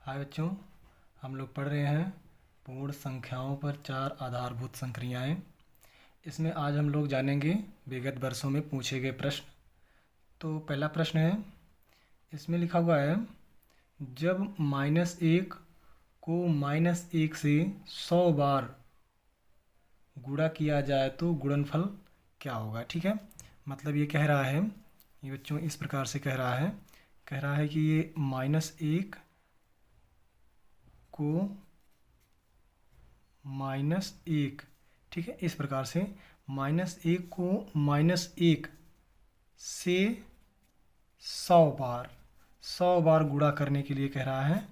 हाय बच्चों, हम लोग पढ़ रहे हैं पूर्ण संख्याओं पर चार आधारभूत संक्रियाएं। इसमें आज हम लोग जानेंगे विगत वर्षों में पूछे गए प्रश्न। तो पहला प्रश्न है, इसमें लिखा हुआ है, जब -1 को -1 से 100 बार गुणा किया जाए तो गुणनफल क्या होगा। ठीक है, मतलब ये कह रहा है, ये बच्चों इस प्रकार से कह रहा है कि ये -1 को -1, ठीक है, इस प्रकार से -1 को -1 से 100 बार गुणा करने के लिए कह रहा है।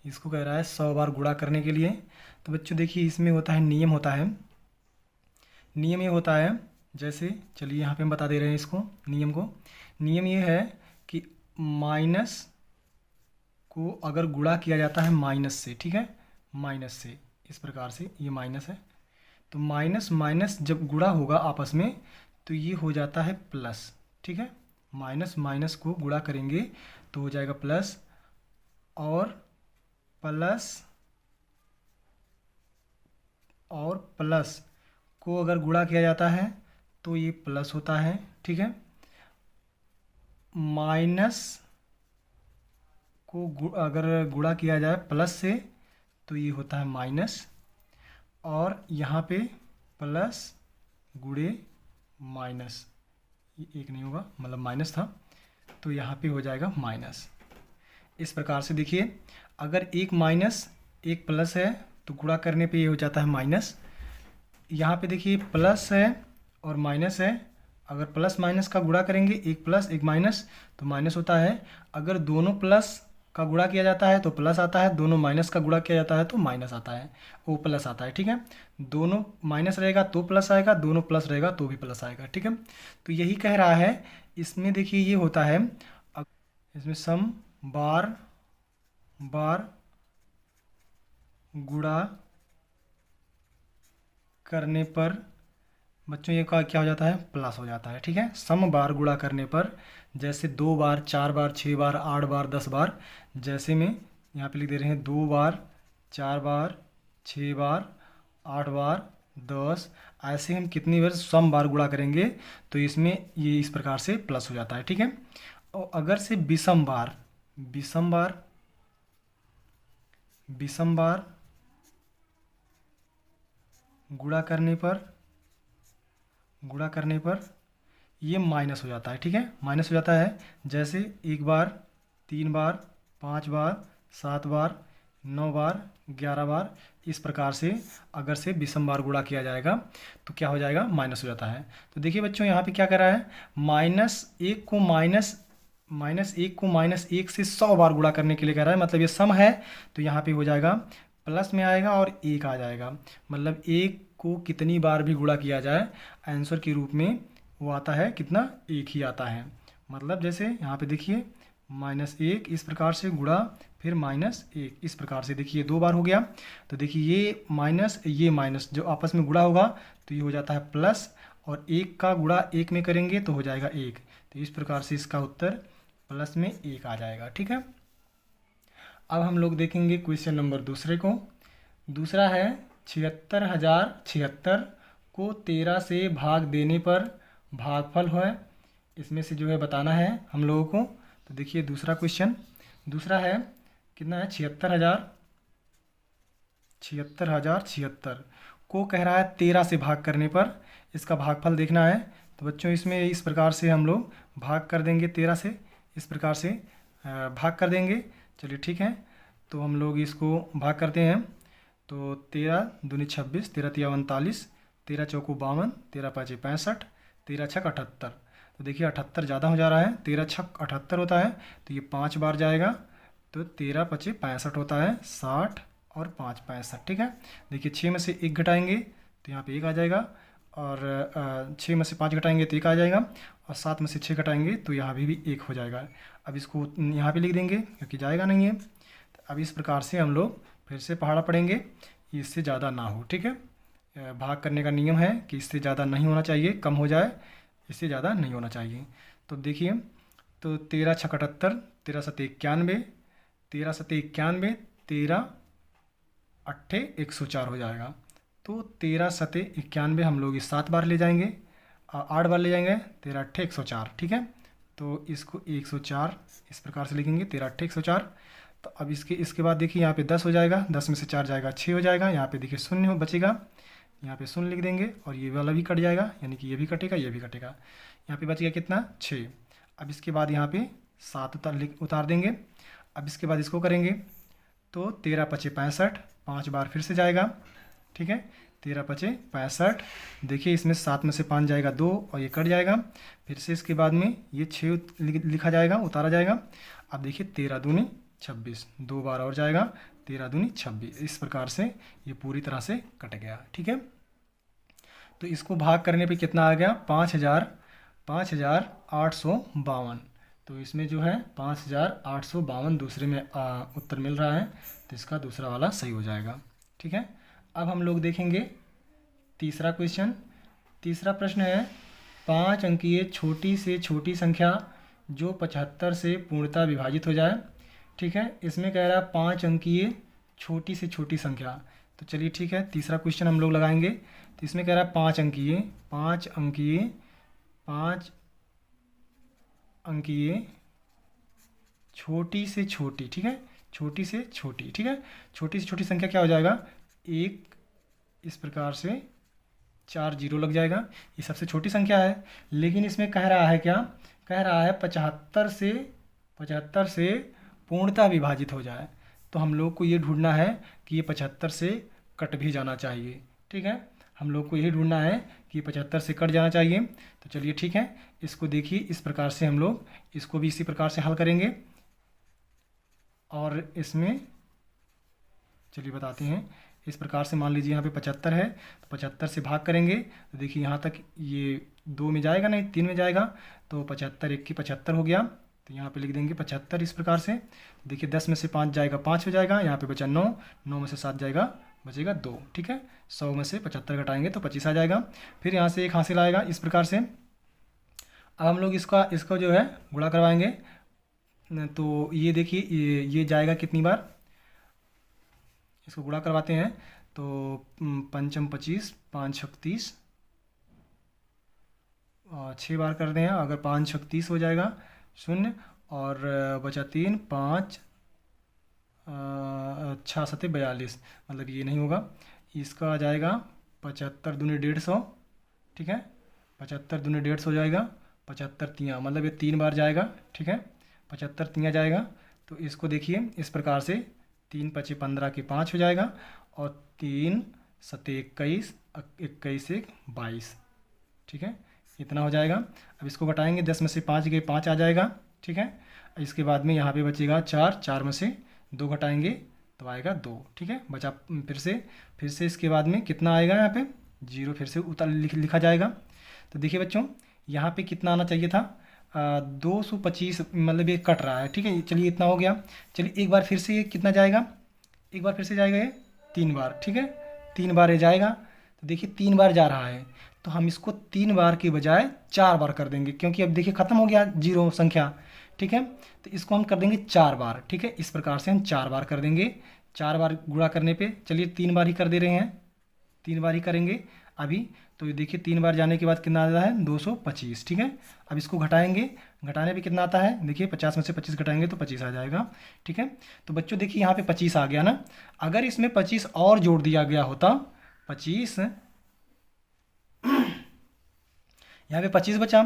इसको कह रहा है 100 बार गुणा करने के लिए। तो बच्चों देखिए, इसमें होता है नियम ये होता है, जैसे चलिए यहाँ पे हम बता दे रहे हैं इसको, नियम को। नियम ये है कि माइनस को अगर गुणा किया जाता है माइनस से, ठीक है, माइनस से, इस प्रकार से ये माइनस है, तो माइनस माइनस जब गुणा होगा आपस में तो ये हो जाता है प्लस। ठीक है, माइनस माइनस को गुणा करेंगे तो हो जाएगा प्लस, और प्लस को अगर गुणा किया जाता है तो ये प्लस होता है। ठीक है, माइनस को अगर गुणा किया जाए प्लस से तो ये होता है माइनस, और यहाँ पे प्लस गुणे माइनस, ये एक नहीं होगा, मतलब माइनस था तो यहाँ पे हो जाएगा माइनस। इस प्रकार से देखिए, अगर एक माइनस एक प्लस है तो गुणा करने पे ये हो जाता है माइनस। यहाँ पे देखिए प्लस है और माइनस है, अगर प्लस माइनस का गुणा करेंगे, एक प्लस एक माइनस, तो माइनस होता है। अगर दोनों प्लस का गुणा किया जाता है तो प्लस आता है, दोनों माइनस का गुणा किया जाता है तो माइनस आता है, वो प्लस आता है। ठीक है, दोनों माइनस रहेगा तो प्लस आएगा, दोनों प्लस रहेगा तो भी प्लस आएगा। ठीक है, तो यही कह रहा है। इसमें देखिए ये होता है, इसमें सम बार गुणा करने पर बच्चों ये क्या हो जाता है, प्लस हो जाता है। ठीक है, सम बार गुणा करने पर, जैसे 2 बार 4 बार 6 बार 8 बार 10 बार, जैसे में यहाँ पे लिख दे रहे हैं 2 बार 4 बार 6 बार 8 बार 10, ऐसे हम कितनी बार सम बार गुणा करेंगे तो इसमें ये इस प्रकार से प्लस हो जाता है। ठीक है, और अगर से विषम बार गुणा करने पर ये माइनस हो जाता है। ठीक है, माइनस हो जाता है, जैसे 1 बार 3 बार 5 बार 7 बार 9 बार 11 बार, इस प्रकार से अगर से विषम बार गुणा किया जाएगा तो क्या हो जाएगा, माइनस हो जाता है। तो देखिए बच्चों, यहाँ पे क्या कर रहा है, -1 को -1 से 100 बार गुणा करने के लिए कह रहा है। मतलब ये सम है तो यहाँ पे हो जाएगा प्लस में आएगा और 1 आ जाएगा, मतलब 1 को कितनी बार भी गुणा किया जाए आंसर के रूप में वो आता है कितना, 1 ही आता है। मतलब जैसे यहाँ पे देखिए -1 इस प्रकार से गुणा, फिर -1 इस प्रकार से, देखिए 2 बार हो गया। तो देखिए ये माइनस जो आपस में गुणा होगा तो ये हो जाता है प्लस, और 1 का गुणा 1 में करेंगे तो हो जाएगा 1। तो इस प्रकार से इसका उत्तर प्लस में 1 आ जाएगा। ठीक है, अब हम लोग देखेंगे क्वेश्चन नंबर दूसरे को। दूसरा है, 76,076 को 13 से भाग देने पर भागफल है, इसमें से जो है बताना है हम लोगों को। तो देखिए दूसरा क्वेश्चन, दूसरा है कितना है, 76,076 को कह रहा है 13 से भाग करने पर इसका भागफल देखना है। तो बच्चों इसमें इस प्रकार से हम लोग भाग कर देंगे, 13 से इस प्रकार से भाग कर देंगे। चलिए ठीक है, तो हम लोग इसको भाग करते हैं। तो 13 दूनी 26, 13 तिया 39, 13 चौको 52, 13 पाँचे 65, 13 छक 78। तो देखिए 78 ज़्यादा हो जा रहा है, 13 छक 78 होता है तो ये 5 बार जाएगा, तो 13 पचे 65 होता है, 60 और 5 65। ठीक है, देखिए 6 में से 1 घटाएंगे तो यहाँ पे 1 आ जाएगा, और 6 में से 5 घटाएंगे तो 1 आ जाएगा, और 7 में से 6 घटाएंगे तो यहाँ भी 1 हो जाएगा। अब इसको यहाँ पे लिख देंगे क्योंकि जाएगा नहीं है। तो अब इस प्रकार से हम लोग फिर से पहाड़ा पढ़ेंगे, इससे ज़्यादा ना हो। ठीक है, भाग करने का नियम है कि इससे ज़्यादा नहीं होना चाहिए, कम हो जाए, इससे ज़्यादा नहीं होना चाहिए। तो देखिए, तो 13 छक 78, 13 सत्ते 91, 13 सत्ते 91, 13 अट्ठे 104 हो जाएगा। तो 13 सते 91 हम लोग इस 7 बार ले जाएंगे, 8 बार ले जाएंगे, 13 अट्ठे 104, ठीक है। तो इसको 104 इस प्रकार से लिखेंगे, 13 अट्ठे 104। तो अब इसके बाद देखिए यहाँ पे 10 हो जाएगा, 10 में से 4 जाएगा 6 हो जाएगा, यहाँ पे देखिए शून्य बचेगा, यहाँ पे शून्य लिख देंगे और ये वाला भी कट जाएगा, यानी कि ये भी कटेगा ये भी कटेगा। यहाँ पे बच गया कितना 6। अब इसके बाद यहाँ पे 7 उतार देंगे। अब इसके बाद इसको करेंगे तो 13 पचे 65, 5 बार फिर से जाएगा, ठीक है। 13 पचे 65, देखिए इसमें 7 में से 5 जाएगा 2 और ये कट जाएगा। फिर से इसके बाद में ये 6 लिखा जाएगा, उतारा जाएगा। अब देखिए 13 दूनी 26, 2 बार और जाएगा, 13 दूनी 26। इस प्रकार से ये पूरी तरह से कट गया, ठीक है। तो इसको भाग करने पे कितना आ गया 5852। तो इसमें जो है 5852 दूसरे में उत्तर मिल रहा है, तो इसका दूसरा वाला सही हो जाएगा, ठीक है। अब हम लोग देखेंगे तीसरा क्वेश्चन। तीसरा प्रश्न है 5 अंकीय छोटी से छोटी संख्या जो 75 से पूर्णतः विभाजित हो जाए, ठीक है। इसमें कह रहा है 5 अंकीय छोटी से छोटी संख्या। तो चलिए ठीक है, तीसरा क्वेश्चन हम लोग लगाएंगे। तो इसमें कह रहा है 5 अंकीय छोटी से छोटी, ठीक है, छोटी से छोटी, ठीक है। छोटी से छोटी संख्या क्या हो जाएगा 1, इस प्रकार से 4 जीरो लग जाएगा, ये सबसे छोटी संख्या है। लेकिन इसमें कह रहा है क्या, कह रहा है 75 से पूर्णतः विभाजित हो जाए। तो हम लोग को ये ढूंढना है कि ये 75 से कट भी जाना चाहिए, ठीक है। हम लोग को यही ढूंढना है कि 75 से कट जाना चाहिए। तो चलिए ठीक है, इसको देखिए इस प्रकार से हम लोग इसको भी इसी प्रकार से हल करेंगे। और इसमें चलिए बताते हैं, इस प्रकार से मान लीजिए यहाँ पे 75 है, तो 75 से भाग करेंगे तो देखिए यहाँ तक ये 2 में जाएगा नहीं 3 में जाएगा, तो 75 1 की 75 हो गया। तो यहाँ पे लिख देंगे 75 इस प्रकार से। देखिए 10 में से 5 जाएगा 5 हो जाएगा, यहाँ पे बचा 9, 9 में से 7 जाएगा बचेगा 2, ठीक है। 100 में से 75 घटाएंगे तो 25 आ जाएगा। फिर यहाँ से एक हासिल आएगा इस प्रकार से। अब हम लोग इसको जो है गुणा करवाएंगे। तो ये देखिए ये जाएगा कितनी बार, इसको गुणा करवाते हैं तो 5 25, 5 छक 30, 6 बार कर रहे हैं। अगर 5 छक 30 हो जाएगा 0 और बचा 3, 5 6 सते 42, मतलब ये नहीं होगा। इसका आ जाएगा 75 दूनी 150, ठीक है। 75 दूनी 150 हो जाएगा, 75 तियाँ मतलब ये 3 बार जाएगा, ठीक है। 75 तियाँ जाएगा। तो इसको देखिए इस प्रकार से 3 पचे 15 के 5 हो जाएगा और 3 सते 21, 21 1 22, ठीक है, इतना हो जाएगा। अब इसको घटाएंगे, 10 में से 5 गए 5 आ जाएगा, ठीक है। इसके बाद में यहाँ पे बचेगा 4, 4 में से 2 घटाएंगे तो आएगा 2, ठीक है। बचा फिर से इसके बाद में कितना आएगा, यहाँ पे 0 फिर से लिखा जाएगा। तो देखिए बच्चों यहाँ पे कितना आना चाहिए था 225, मतलब ये कट रहा है, ठीक है। चलिए इतना हो गया। चलिए एक बार फिर से ये कितना जाएगा, एक बार फिर से जाएगा ये 3 बार, ठीक है। 3 बार ये जाएगा। तो देखिए 3 बार जा रहा है, तो हम इसको 3 बार के बजाय 4 बार कर देंगे, क्योंकि अब देखिए ख़त्म हो गया 0 संख्या, ठीक है। तो इसको हम कर देंगे 4 बार, ठीक है। इस प्रकार से हम 4 बार कर देंगे। 4 बार गुणा करने पे चलिए 3 बार ही कर दे रहे हैं, 3 बार ही करेंगे अभी। तो ये देखिए 3 बार जाने के बाद कितना आता है 225, ठीक है। अब इसको घटाएंगे, घटाने पे कितना आता है देखिए 50 में से 25 घटाएंगे तो 25 आ जाएगा, ठीक है। तो बच्चों देखिए यहाँ पे 25 आ गया ना। अगर इसमें 25 और जोड़ दिया गया होता, 25 यहाँ पे 25 बचा।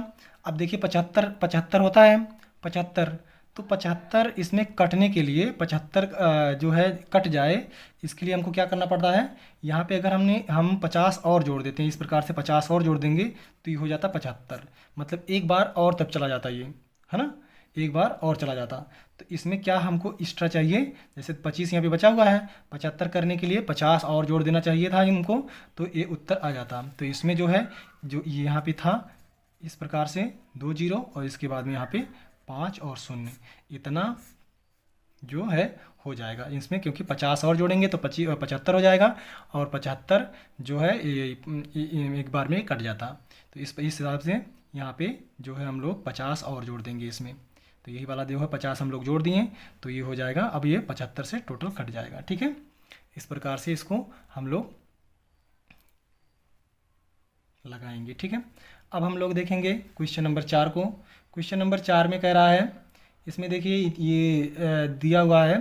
अब देखिए 75 होता है 75, तो 75 इसमें कटने के लिए 75 जो है कट जाए, इसके लिए हमको क्या करना पड़ता है, यहाँ पे अगर हम 50 और जोड़ देते हैं, इस प्रकार से 50 और जोड़ देंगे तो ये हो जाता 75, मतलब एक बार और तब चला जाता ये, है ना, एक बार और चला जाता। तो इसमें क्या हमको एक्स्ट्रा चाहिए, जैसे 25 यहाँ पे बचा हुआ है, 75 करने के लिए 50 और जोड़ देना चाहिए था हमको, तो ये उत्तर आ जाता। तो इसमें जो है जो यहाँ पे था इस प्रकार से 2 जीरो और इसके बाद में यहाँ पे 5 और 0, इतना जो है हो जाएगा इसमें, क्योंकि 50 और जोड़ेंगे तो 75 हो जाएगा और 75 जो है एक बार में कट जाता। तो इस हिसाब से यहाँ पे जो है हम लोग 50 और जोड़ देंगे इसमें, तो यही वाला जो है 50 हम लोग जोड़ दिए, तो ये हो जाएगा, अब ये 75 से टोटल कट जाएगा। ठीक है, इस प्रकार से इसको हम लोग लगाएंगे। ठीक है, अब हम लोग देखेंगे क्वेश्चन नंबर 4 को। क्वेश्चन नंबर 4 में कह रहा है, इसमें देखिए ये दिया हुआ है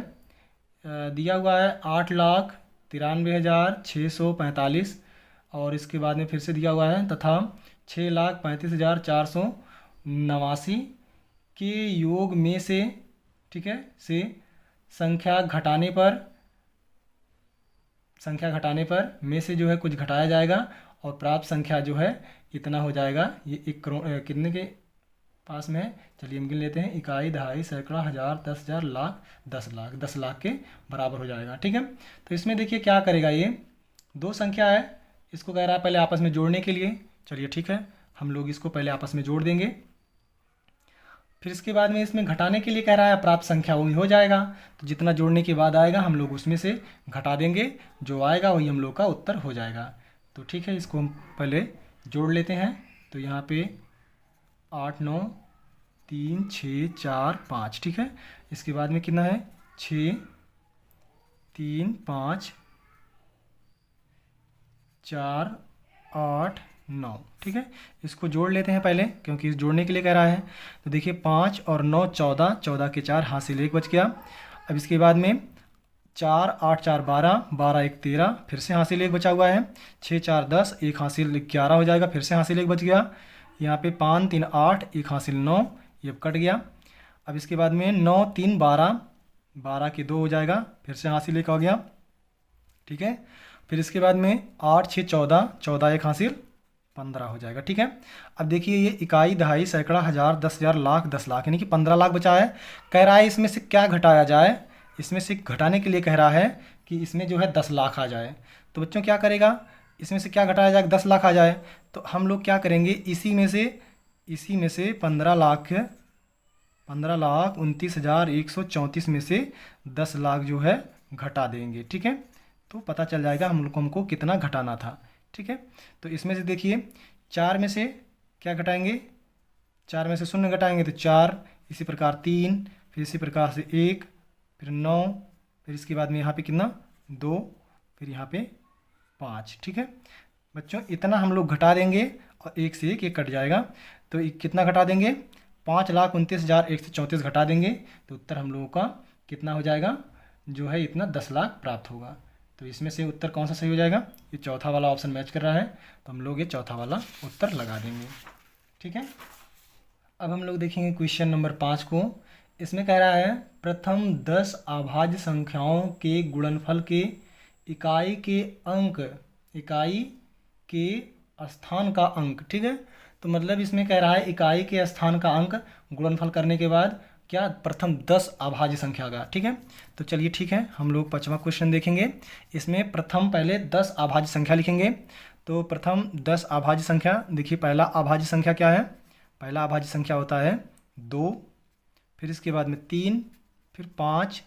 8,93,645 और इसके बाद में फिर से दिया हुआ है तथा 6,35,489 के योग में से, ठीक है, से संख्या घटाने पर में से जो है कुछ घटाया जाएगा और प्राप्त संख्या जो है इतना हो जाएगा। ये 1 करोड़ कितने के पास में है, चलिए हम गिन लेते हैं। इकाई, दहाई, सैकड़ा, हज़ार, 10,000, लाख, 10 लाख के बराबर हो जाएगा। ठीक है, तो इसमें देखिए क्या करेगा, ये 2 संख्या है, इसको कह रहा है पहले आपस में जोड़ने के लिए। चलिए ठीक है, हम लोग इसको पहले आपस में जोड़ देंगे, फिर इसके बाद में इसमें घटाने के लिए कह रहा है, प्राप्त संख्या वही हो जाएगा। तो जितना जोड़ने के बाद आएगा हम लोग उसमें से घटा देंगे, जो आएगा वही हम लोग का उत्तर हो जाएगा। तो ठीक है, इसको हम पहले जोड़ लेते हैं। तो यहाँ पे 8, 9, 3, 6, 4, 5, ठीक है। इसके बाद में कितना है, 6, 3, 5, 4, 8, 9, ठीक है। इसको जोड़ लेते हैं पहले, क्योंकि इस जोड़ने के लिए कह रहा है। तो देखिए 5 और 9 14, 14 के 4 हासिल 1 बच गया। अब इसके बाद में 4, 8, 4, 12, 12, 1, 13, फिर से हासिल 1 बचा हुआ है। 6, 4, 10, 1 हासिल 11 हो जाएगा, फिर से हासिल 1 बच गया। यहाँ पे 5, 3, 8, 1 हासिल 9, ये कट गया। अब इसके बाद में 9, 3, 12, 12 के 2 हो जाएगा, फिर से हासिल 1 आ गया, ठीक है। फिर इसके बाद में 8, 6, 14, 14 1 हासिल 15 हो जाएगा, ठीक है। अब देखिए ये इकाई, दहाई, सैकड़ा, हज़ार, 10,000, लाख, 10 लाख, यानी कि 15 लाख बचा है। कह रहा है इसमें से क्या घटाया जाए, इसमें से घटाने के लिए कह रहा है कि इसमें जो है 10 लाख आ जाए। तो बच्चों क्या करेगा, इसमें से क्या घटाया जाए, 10 लाख आ जाए। तो हम लोग क्या करेंगे, इसी में से 15,29,134 में से 10 लाख जो है घटा देंगे, ठीक है। तो पता चल जाएगा हमको कितना घटाना था, ठीक है। तो इसमें से देखिए 4 में से क्या घटाएंगे, 4 में से 0 घटाएंगे तो 4, इसी प्रकार 3, फिर इसी प्रकार से 1, फिर 9, फिर इसके बाद में यहाँ पे कितना 2, फिर यहाँ पे 5, ठीक है। बच्चों इतना हम लोग घटा देंगे और 1 से 1 कट जाएगा। तो कितना घटा देंगे, 5,29,134 घटा देंगे, तो उत्तर हम लोगों का कितना हो जाएगा, जो है इतना 10 लाख प्राप्त होगा। तो इसमें से उत्तर कौन सा सही हो जाएगा, ये चौथा वाला ऑप्शन मैच कर रहा है, तो हम लोग ये चौथा वाला उत्तर लगा देंगे, ठीक है। अब हम लोग देखेंगे क्वेश्चन नंबर 5 को। इसमें कह रहा है प्रथम 10 अभाज्य संख्याओं के गुणनफल के इकाई के स्थान का अंक, ठीक है। तो मतलब इसमें कह रहा है इकाई के स्थान का अंक गुणनफल करने के बाद क्या, प्रथम 10 अभाज्य संख्या का, ठीक है। तो चलिए ठीक है, हम लोग 5वां क्वेश्चन देखेंगे। इसमें प्रथम पहले 10 अभाज्य संख्या लिखेंगे। तो प्रथम 10 अभाज्य संख्या, देखिए पहला अभाज्य संख्या क्या है, पहला अभाज्य संख्या होता है 2, फिर इसके बाद में 3, फिर 5,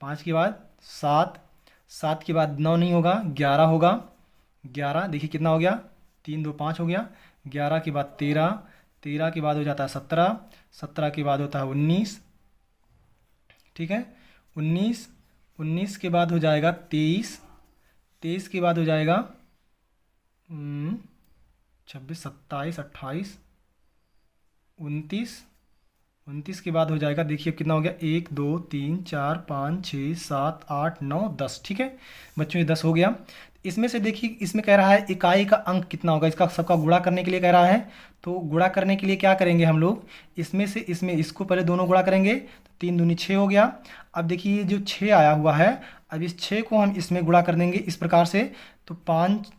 5 के बाद 7, 7 के बाद 9 नहीं होगा, 11 होगा, 11 देखिए कितना हो गया, 3, 2, 5 हो गया। 11 के बाद 13, 13 के बाद हो जाता है 17, 17 के बाद होता है 19, ठीक है। 19, 19 के बाद हो जाएगा 23, 23 के बाद हो जाएगा 26, 27, 28, 29, 29 के बाद हो जाएगा, देखिए कितना हो गया, 1, 2, 3, 4, 5, 6, 7, 8, 9, 10, ठीक है बच्चों, ये 10 हो गया। इसमें से देखिए इसमें कह रहा है इकाई का अंक कितना होगा, इसका सबका गुणा करने के लिए कह रहा है। तो गुणा करने के लिए क्या करेंगे हम लोग, इसमें से इसको पहले दोनों गुणा करेंगे, तो 3 दूनी 6 हो गया। अब देखिए ये जो 6 आया हुआ है, अब इस 6 को हम इसमें गुणा कर देंगे इस प्रकार से, तो 5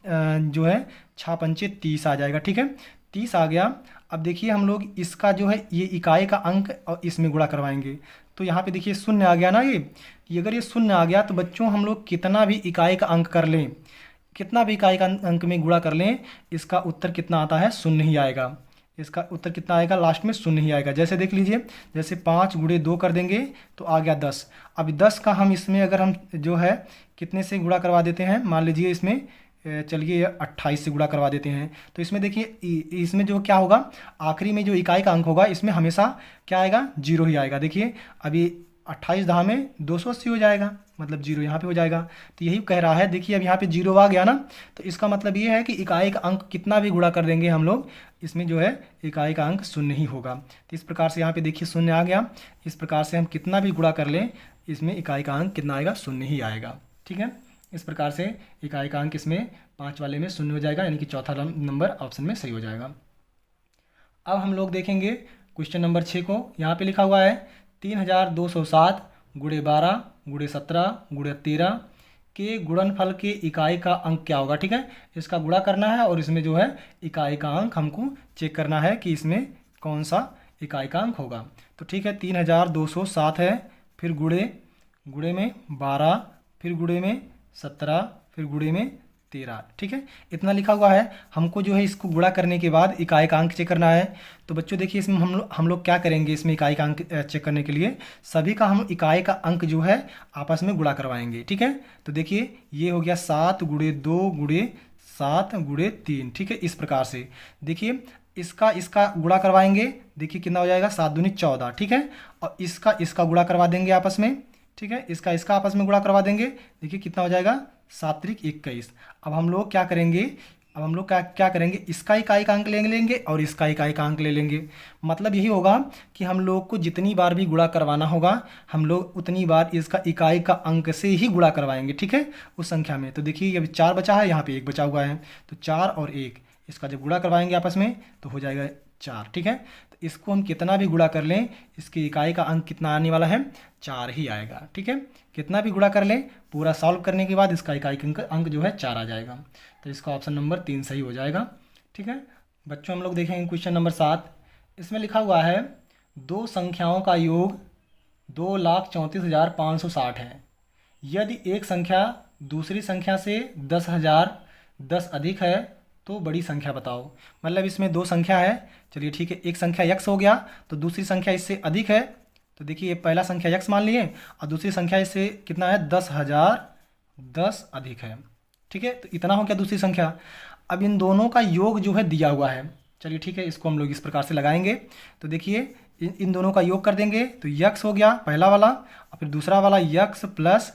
जो है 6 पंचे 30 आ जाएगा, ठीक है, 30 आ गया। अब देखिए हम लोग इसका जो है ये इकाई का अंक और इसमें गुणा करवाएंगे। तो यहाँ पे देखिए 0 आ गया ना, ये अगर ये 0 आ गया तो बच्चों हम लोग कितना भी इकाई का अंक कर लें, कितना भी इकाई का अंक में गुणा कर लें, इसका उत्तर कितना आता है, 0 ही आएगा। इसका उत्तर कितना आएगा, लास्ट में 0 ही आएगा। जैसे देख लीजिए, जैसे 5 × 2 कर देंगे तो आ गया 10। अब 10 का हम इसमें अगर हम जो है कितने से गुणा करवा देते हैं, मान लीजिए इसमें चलिए 28 से गुणा करवा देते हैं। तो इसमें देखिए इसमें जो क्या होगा, आखिरी में जो इकाई का अंक होगा इसमें हमेशा क्या आएगा, जीरो ही आएगा। देखिए अभी 28 दहा में 280 हो जाएगा, मतलब जीरो यहाँ पे हो जाएगा। तो यही कह रहा है, देखिए अब यहाँ पे जीरो आ गया ना, तो इसका मतलब ये है कि इकाई का अंक कितना भी गुणा कर देंगे हम लोग, इसमें जो है इकाई का अंक शून्य ही होगा। तो इस प्रकार से यहाँ पे देखिए शून्य आ गया। इस प्रकार से हम कितना भी गुणा कर लें, इसमें इकाई का अंक कितना आएगा, शून्य ही आएगा। ठीक है, इस प्रकार से इकाई का अंक इसमें 5 वाले में शून्य हो जाएगा, यानी कि चौथा नंबर ऑप्शन में सही हो जाएगा। अब हम लोग देखेंगे क्वेश्चन नंबर 6 को। यहाँ पे लिखा हुआ है 3207 गुणे 12 गुणे 17 गुणे 13 के गुणनफल के इकाई का अंक क्या होगा। ठीक है, इसका गुणा करना है और इसमें जो है इकाई का अंक हमको चेक करना है कि इसमें कौन सा इकाई का अंक होगा। तो ठीक है, 3207 है, फिर गुणे में 12, फिर गुणे में 17, फिर गुणे में 13। ठीक है, इतना लिखा हुआ है। हमको जो है इसको गुणा करने के बाद इकाई का अंक चेक करना है। तो बच्चों देखिए इसमें हम लोग क्या करेंगे, इसमें इकाई का अंक चेक करने के लिए सभी का हम इकाई का अंक जो है आपस में गुणा करवाएंगे। ठीक है, तो देखिए ये हो गया 7 गुणे 2 गुणे 7 गुणे 3। ठीक है, इस प्रकार से देखिए इसका गुणा करवाएंगे, देखिए कितना हो जाएगा, 7 दूनी 14। ठीक है, और इसका गुणा करवा देंगे आपस में। ठीक है, इसका आपस में गुणा करवा देंगे, देखिए कितना हो जाएगा, 7 त्रिक 21। अब हम लोग क्या करेंगे, क्या करेंगे, इसका इकाई का अंक ले लेंगे और इसका इकाई का अंक ले लेंगे। मतलब यही होगा कि हम लोग को जितनी बार भी गुणा करवाना होगा, हम लोग उतनी बार इसका इकाई का अंक से ही गुणा करवाएंगे। ठीक है, उस संख्या में। तो देखिए अभी 4 बचा है, यहाँ पे 1 बचा हुआ है, तो 4 और 1 इसका जब गुणा करवाएंगे आपस में तो हो जाएगा 4। ठीक है, तो इसको हम कितना भी गुणा कर लें, इसकी इकाई का अंक कितना आने वाला है, 4 ही आएगा। ठीक है, कितना भी गुणा कर लें, पूरा सॉल्व करने के बाद इसका इकाई अंक जो है 4 आ जाएगा। तो इसका ऑप्शन नंबर 3 सही हो जाएगा। ठीक है बच्चों, हम लोग देखेंगे क्वेश्चन नंबर 7। इसमें लिखा हुआ है दो संख्याओं का योग 2,34,560 है। यदि एक संख्या दूसरी संख्या से 10,010 अधिक है तो बड़ी संख्या बताओ। मतलब इसमें दो संख्या है, चलिए ठीक है, एक संख्या x हो गया तो दूसरी संख्या इससे अधिक है। तो देखिए ये पहला संख्या x मान लिए और दूसरी संख्या इससे कितना है, 10,010 अधिक है। ठीक है, तो इतना हो गया दूसरी संख्या। अब इन दोनों का योग जो है दिया हुआ है, चलिए ठीक है, इसको हम लोग इस प्रकार से लगाएंगे। तो देखिए इन दोनों का योग कर देंगे तो x हो गया पहला वाला और फिर दूसरा वाला x प्लस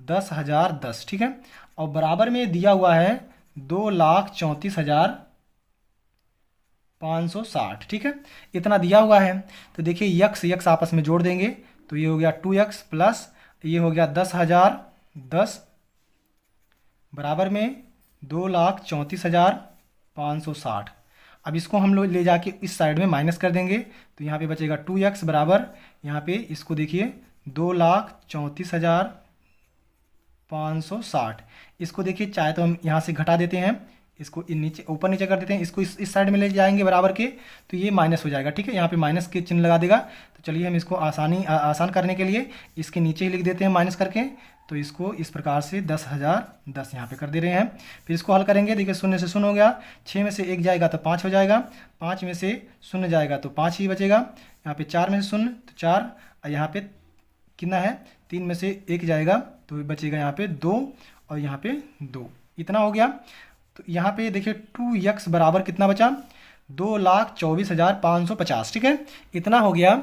10,010। ठीक है, और बराबर में दिया हुआ है 2,34,560। ठीक है, इतना दिया हुआ है। तो देखिए x आपस में जोड़ देंगे तो ये हो गया 2x प्लस ये हो गया 10,010 बराबर में 2,34,560। अब इसको हम लोग ले जाके इस साइड में माइनस कर देंगे तो यहाँ पे बचेगा 2x बराबर, यहाँ पे इसको देखिए 2,34,560। इसको देखिए चाहे तो हम यहाँ से घटा देते हैं, इसको नीचे ऊपर नीचे कर देते हैं, इसको इस साइड में ले जाएंगे बराबर के तो ये माइनस हो जाएगा। ठीक है, यहाँ पे माइनस के चिन्ह लगा देगा। तो चलिए हम इसको आसान करने के लिए इसके नीचे ही लिख देते हैं माइनस करके। तो इसको इस प्रकार से 10,010 यहाँ पे कर दे रहे हैं। फिर इसको हल करेंगे, देखिए 0 से 0 हो गया, 6 में से 1 जाएगा तो 5 हो जाएगा, 5 में से 0 जाएगा तो 5 ही बचेगा। यहाँ पे 4 में से 0 तो 4, और यहाँ पे कितना है, 3 में से 1 जाएगा तो बचेगा यहाँ पे 2 और यहाँ पे 2, इतना हो गया। तो यहाँ पे देखिए 2x बराबर कितना बचा, 2,24,550। ठीक है, इतना हो गया।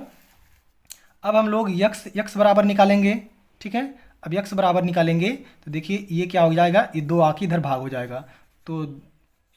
अब हम लोग x बराबर निकालेंगे। ठीक है, अब x बराबर निकालेंगे तो देखिए ये क्या हो जाएगा, ये 2 आके इधर भाग हो जाएगा तो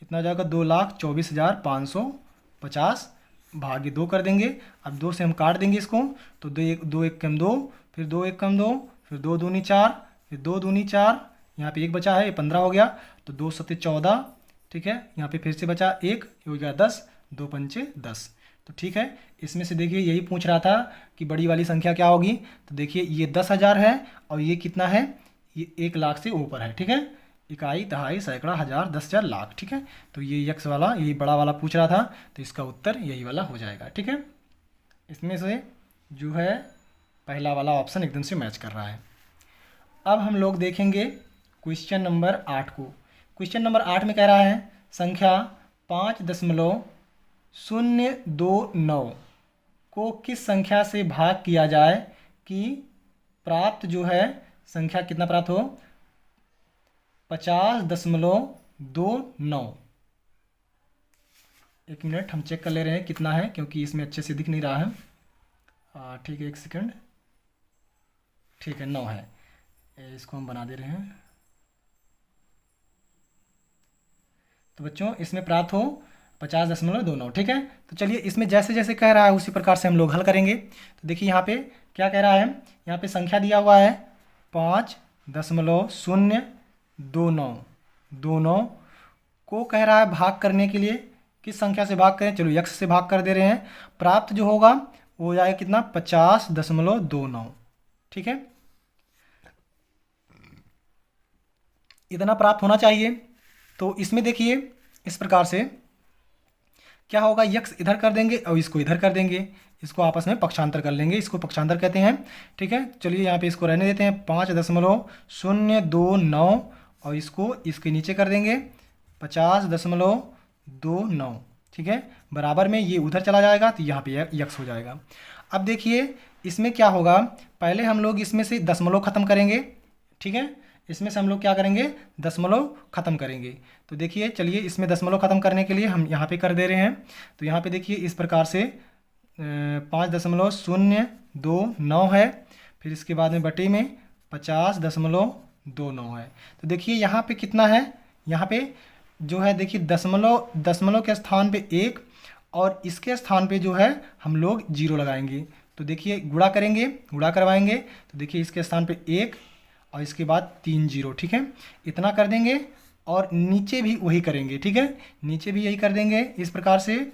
इतना हो जाएगा 2,24,550 भागे 2 कर देंगे। अब 2 से हम काट देंगे इसको तो 2 1 कम 2, फिर 2 1 कम 2, फिर 2 दूनी 4, फिर 2 दूनी 4, यहाँ पे 1 बचा है, ये 15 हो गया तो 2 सत्ते 14। ठीक है, यहाँ पे फिर से बचा 1, ये हो गया 10, 2 पंचे 10। तो ठीक है, इसमें से देखिए यही पूछ रहा था कि बड़ी वाली संख्या क्या होगी। तो देखिए ये 10,000 है और ये कितना है, ये 1 लाख से ऊपर है। ठीक है, इकाई, दहाई, सैकड़ा, हज़ार, 10,000, लाख। ठीक है, तो ये x वाला यही बड़ा वाला पूछ रहा था तो इसका उत्तर यही वाला हो जाएगा। ठीक है, इसमें से जो है पहला वाला ऑप्शन एकदम से मैच कर रहा है। अब हम लोग देखेंगे क्वेश्चन नंबर 8 को। क्वेश्चन नंबर 8 में कह रहा है संख्या 5.029 को किस संख्या से भाग किया जाए कि प्राप्त जो है संख्या कितना प्राप्त हो, 50.029 29। एक मिनट हम चेक कर ले रहे हैं कितना है, क्योंकि इसमें अच्छे से दिख नहीं रहा है। ठीक है, एक सेकंड। ठीक है, 9 है। इसको हम बना दे रहे हैं। तो बच्चों इसमें प्राप्त हो 50.29। ठीक है, तो चलिए इसमें जैसे जैसे कह रहा है उसी प्रकार से हम लोग हल करेंगे। तो देखिए यहाँ पे क्या कह रहा है, यहाँ पे संख्या दिया हुआ है 5.029 को कह रहा है भाग करने के लिए किस संख्या से भाग करें। चलो x से भाग कर दे रहे हैं। प्राप्त जो होगा वो हो जाएगा कितना, 50.29। ठीक है, इतना प्राप्त होना चाहिए। तो इसमें देखिए इस प्रकार से क्या होगा, x इधर कर देंगे और इसको इधर कर देंगे, इसको आपस में पक्षांतर कर लेंगे, इसको पक्षांतर कहते हैं। ठीक है, चलिए यहाँ पे इसको रहने देते हैं 5.029 और इसको इसके नीचे कर देंगे 50.29। ठीक है, बराबर में ये उधर चला जाएगा तो यहाँ पे x हो जाएगा। अब देखिए इसमें क्या होगा, पहले हम लोग इसमें से दशमलव खत्म करेंगे। ठीक है, इसमें से हम लोग क्या करेंगे, दशमलव खत्म करेंगे। तो देखिए चलिए इसमें दशमलव खत्म करने के लिए हम यहाँ पे कर दे रहे हैं। तो यहाँ पे देखिए इस प्रकार से 5.029 है, फिर इसके बाद में बटे में 50.29 है। तो देखिए यहाँ पे कितना है, यहाँ पे जो है देखिए दशमलव के स्थान पे 1 और इसके स्थान पे जो है हम लोग 0 लगाएंगे। तो देखिए गुणा करेंगे, गुणा करवाएंगे तो देखिए इसके स्थान पे 1 और इसके बाद 3 0। ठीक है, इतना कर देंगे और नीचे भी वही करेंगे। ठीक है, नीचे भी यही कर देंगे इस प्रकार से।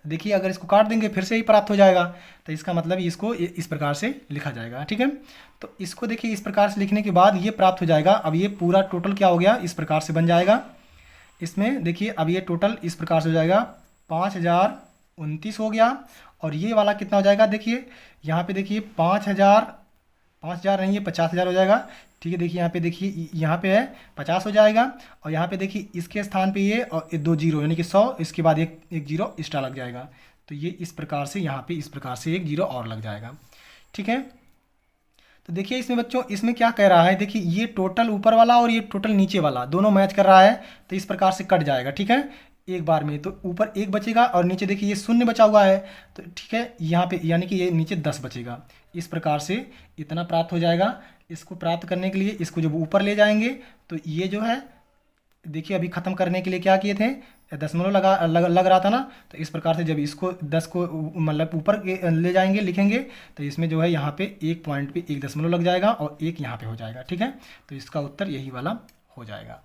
देखिए अगर इसको काट देंगे फिर से ही प्राप्त हो जाएगा, तो इसका मतलब इसको इस प्रकार से लिखा जाएगा। ठीक है, तो इसको देखिए इस प्रकार से लिखने के बाद ये प्राप्त हो जाएगा। अब ये पूरा टोटल क्या हो गया, इस प्रकार से बन जाएगा। इसमें देखिए अब ये टोटल इस प्रकार से हो जाएगा 5029 हो गया। और ये वाला कितना हो जाएगा, देखिए यहाँ पे देखिए 5000 नहीं है 50,000 हो जाएगा। ठीक है, देखिए यहाँ पे देखिए यहाँ पे है 50 हो जाएगा और यहाँ पे देखिए इसके स्थान पे ये और 2 0 यानी कि 100, इसके बाद एक 0 एक्स्ट्रा लग जाएगा। तो ये इस प्रकार से यहाँ पे इस प्रकार से 1 0 और लग जाएगा। ठीक है, तो देखिए इसमें बच्चों इसमें क्या कह रहा है, देखिए ये टोटल ऊपर वाला और ये टोटल नीचे वाला दोनों मैच कर रहा है, तो इस प्रकार से कट जाएगा। ठीक है, एक बार में तो ऊपर 1 बचेगा और नीचे देखिए ये 0 बचा हुआ है। तो ठीक है, यहाँ पे यानी कि ये नीचे 10 बचेगा। इस प्रकार से इतना प्राप्त हो जाएगा। इसको प्राप्त करने के लिए इसको जब ऊपर ले जाएंगे तो ये जो है देखिए अभी ख़त्म करने के लिए क्या किए थे, दशमलव लग रहा था ना, तो इस प्रकार से जब इसको 10 को मतलब ऊपर ले जाएंगे लिखेंगे तो इसमें जो है यहाँ पे एक पॉइंट पे 1 दशमलव लग जाएगा और 1 यहाँ पे हो जाएगा। ठीक है, तो इसका उत्तर यही वाला हो जाएगा।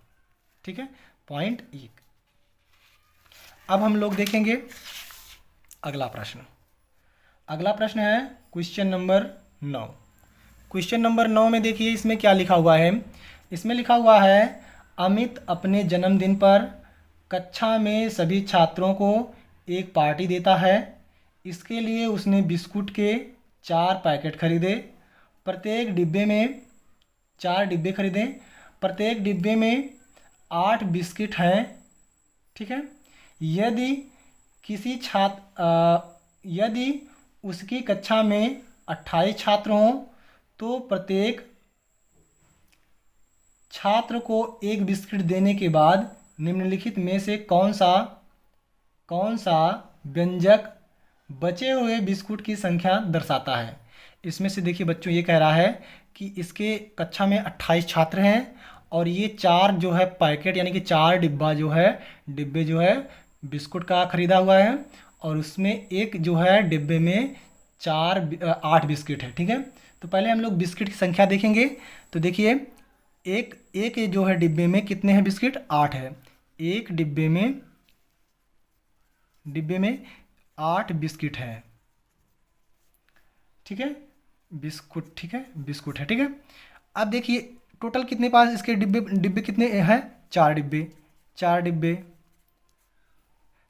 ठीक है, पॉइंट 1। अब हम लोग देखेंगे अगला प्रश्न। अगला प्रश्न है क्वेश्चन नंबर 9। क्वेश्चन नंबर 9 में देखिए इसमें क्या लिखा हुआ है। इसमें लिखा हुआ है अमित अपने जन्मदिन पर कक्षा में सभी छात्रों को एक पार्टी देता है। इसके लिए उसने बिस्कुट के 4 पैकेट खरीदे। प्रत्येक डिब्बे में 4 डिब्बे खरीदे। प्रत्येक डिब्बे में 8 बिस्किट हैं। ठीक है, यदि यदि उसकी कक्षा में 28 छात्र हों तो प्रत्येक छात्र को 1 बिस्किट देने के बाद निम्नलिखित में से कौन सा व्यंजक बचे हुए बिस्कुट की संख्या दर्शाता है। इसमें से देखिए बच्चों ये कह रहा है कि इसके कक्षा में 28 छात्र हैं और ये 4 जो है पैकेट यानी कि 4 डिब्बे जो है बिस्कुट का खरीदा हुआ है और उसमें एक जो है डिब्बे में 8 बिस्किट है। ठीक है, तो पहले हम लोग बिस्किट की संख्या देखेंगे। तो देखिए एक जो है डिब्बे में कितने हैं बिस्किट, 8 है। एक डिब्बे में 8 बिस्किट है। ठीक है, बिस्कुट, ठीक है, बिस्कुट है। ठीक है, अब देखिए टोटल कितने पास इसके डिब्बे कितने हैं, 4 डिब्बे।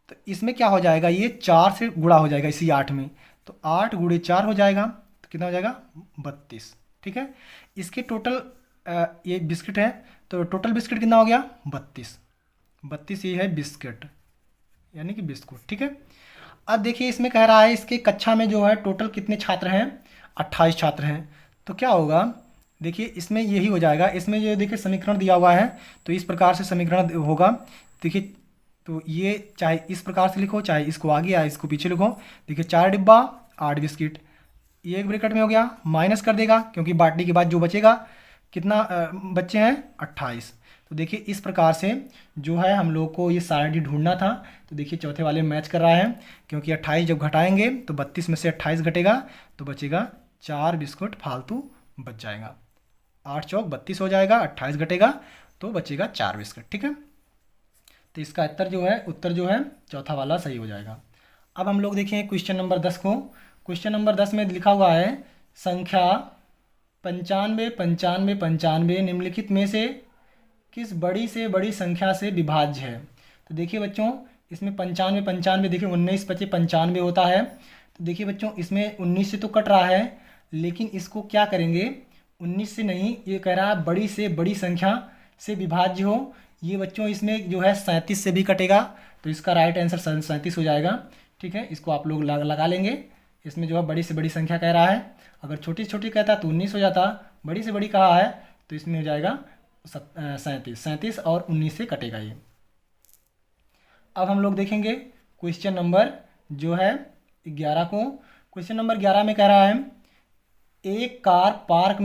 तो इसमें क्या हो जाएगा, ये 4 से गुणा हो जाएगा इसी 8 में, तो 8 गुणे 4 हो जाएगा, तो कितना हो जाएगा 32। ठीक है, इसके टोटल ये बिस्किट है तो टोटल बिस्किट कितना हो गया 32 ये है बिस्किट यानी कि बिस्कुट। ठीक है, अब देखिए इसमें कह रहा है इसके कक्षा में जो है टोटल कितने छात्र हैं, 28 छात्र हैं। तो क्या होगा, देखिए इसमें यही हो जाएगा। इसमें जो देखिए समीकरण दिया हुआ है तो इस प्रकार से समीकरण होगा। देखिए तो ये चाहे इस प्रकार से लिखो, चाहे इसको आगे या इसको पीछे लिखो। देखिए 4 डिब्बा 8 बिस्किट, ये एक ब्रैकेट में हो गया, माइनस कर देगा क्योंकि बांटने के बाद जो बचेगा कितना बच्चे हैं 28। तो देखिए इस प्रकार से जो है हम लोग को ये सारा डी ढूंढना था। तो देखिए चौथे वाले में मैच कर रहा है क्योंकि 28 जब घटाएंगे तो 32 में से 28 घटेगा तो बचेगा 4 बिस्कुट फालतू बच जाएगा। 8 चौक 32 हो जाएगा, 28 घटेगा तो बचेगा 4 बिस्कुट। ठीक है, तो इसका उत्तर जो है चौथा वाला सही हो जाएगा। अब हम लोग देखें क्वेश्चन नंबर 10 को। क्वेश्चन नंबर 10 में लिखा हुआ है संख्या 95 95 95 निम्नलिखित में से किस बड़ी से बड़ी संख्या से विभाज्य है। तो देखिए बच्चों इसमें 95 95 देखिए 19 25 95 होता है। तो देखिए बच्चों इसमें 19 से तो कट रहा है, लेकिन इसको क्या करेंगे 19 से नहीं, ये कह रहा है बड़ी से बड़ी संख्या से विभाज्य हो। ये बच्चों इसमें जो है 37 से भी कटेगा तो इसका राइट आंसर 37 हो जाएगा। ठीक है, इसको आप लोग लगा लेंगे। इसमें जो है बड़ी से बड़ी संख्या कह रहा है, अगर छोटी से छोटी कहता तो 19 हो जाता, बड़ी से बड़ी कहा है तो इसमें हो जाएगा 37 और 19 से कटेगा ये। अब हम लोग देखेंगे क्वेश्चन नंबर जो है 11 को। क्वेश्चन नंबर 11 में कह रहा है एक कार पार्क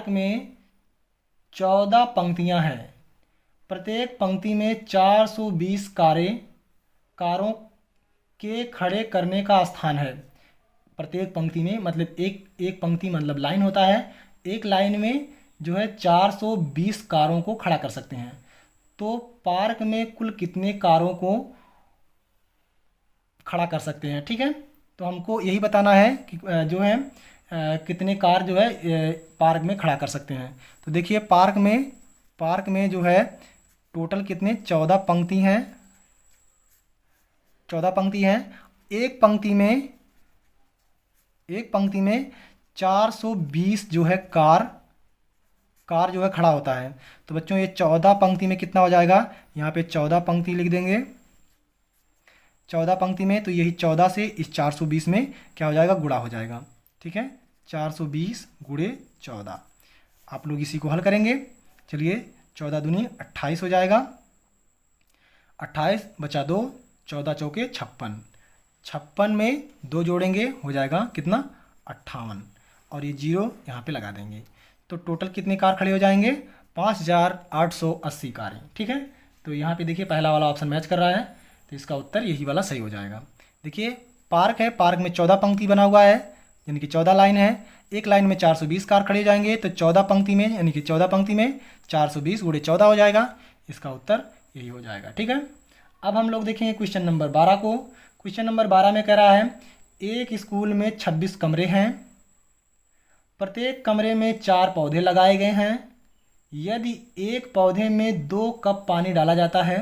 में 14 पंक्तियां हैं, प्रत्येक पंक्ति में 420 कारों के खड़े करने का स्थान है। प्रत्येक पंक्ति में मतलब एक पंक्ति मतलब लाइन होता है, एक लाइन में जो है 420 कारों को खड़ा कर सकते हैं। तो पार्क में कुल कितने कारों को खड़ा कर सकते हैं। ठीक है, तो हमको यही बताना है कि जो है कितने कार जो है पार्क में खड़ा कर सकते हैं। तो देखिए पार्क में जो है टोटल कितने 14 पंक्ति हैं, 14 पंक्ति हैं। एक पंक्ति में 420 जो है कार जो है खड़ा होता है। तो बच्चों ये 14 पंक्ति में कितना हो जाएगा, यहाँ पे 14 पंक्ति लिख देंगे। 14 पंक्ति में तो यही 14 से इस 420 में क्या हो जाएगा, गुणा हो जाएगा। ठीक है, 420 गुणे 14। आप लोग इसी को हल करेंगे। चलिए 14 दूनी 28 हो जाएगा, 28 बचा 2, 14 चौके 56, 56 में 2 जोड़ेंगे हो जाएगा कितना 58, और ये 0 यहाँ पे लगा देंगे। तो टोटल कितने कार खड़े हो जाएंगे 5880 कारें। ठीक है, तो यहाँ पे देखिए पहला वाला ऑप्शन मैच कर रहा है तो इसका उत्तर यही वाला सही हो जाएगा। देखिए पार्क है, पार्क में 14 पंक्ति बना हुआ है यानी कि 14 लाइन है। एक लाइन में 420 कार खड़े हो जाएंगे तो 14 पंक्ति में यानी कि 14 पंक्ति में 420 गुणे 14 हो जाएगा। इसका उत्तर यही हो जाएगा। ठीक है, अब हम लोग देखेंगे क्वेश्चन नंबर 12 को। क्वेश्चन नंबर 12 में कह रहा है एक स्कूल में 26 कमरे हैं, प्रत्येक कमरे में 4 पौधे लगाए गए हैं। यदि एक पौधे में 2 कप पानी डाला जाता है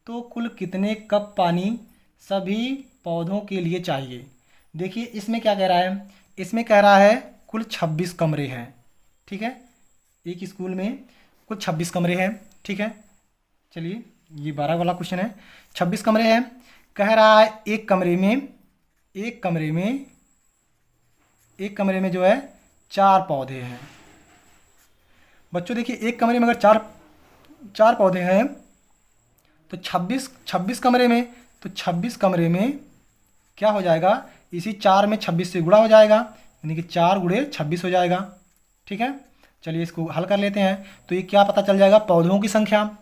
तो कुल कितने कप पानी सभी पौधों के लिए चाहिए। देखिए इसमें क्या कह रहा है, इसमें कह रहा है कुल 26 कमरे हैं। ठीक है, एक स्कूल में कुल 26 कमरे हैं। ठीक है, चलिए ये 12 वाला क्वेश्चन है। 26 कमरे हैं, कह रहा है एक कमरे में जो है 4 पौधे हैं। बच्चों देखिए एक कमरे में अगर चार पौधे हैं तो 26 कमरे में, तो 26 कमरे में क्या हो जाएगा, इसी 4 में 26 से गुणा हो जाएगा यानी कि 4 गुणे 26 हो जाएगा। ठीक है, चलिए इसको हल कर लेते हैं। तो ये क्या पता चल जाएगा, पौधों की संख्या।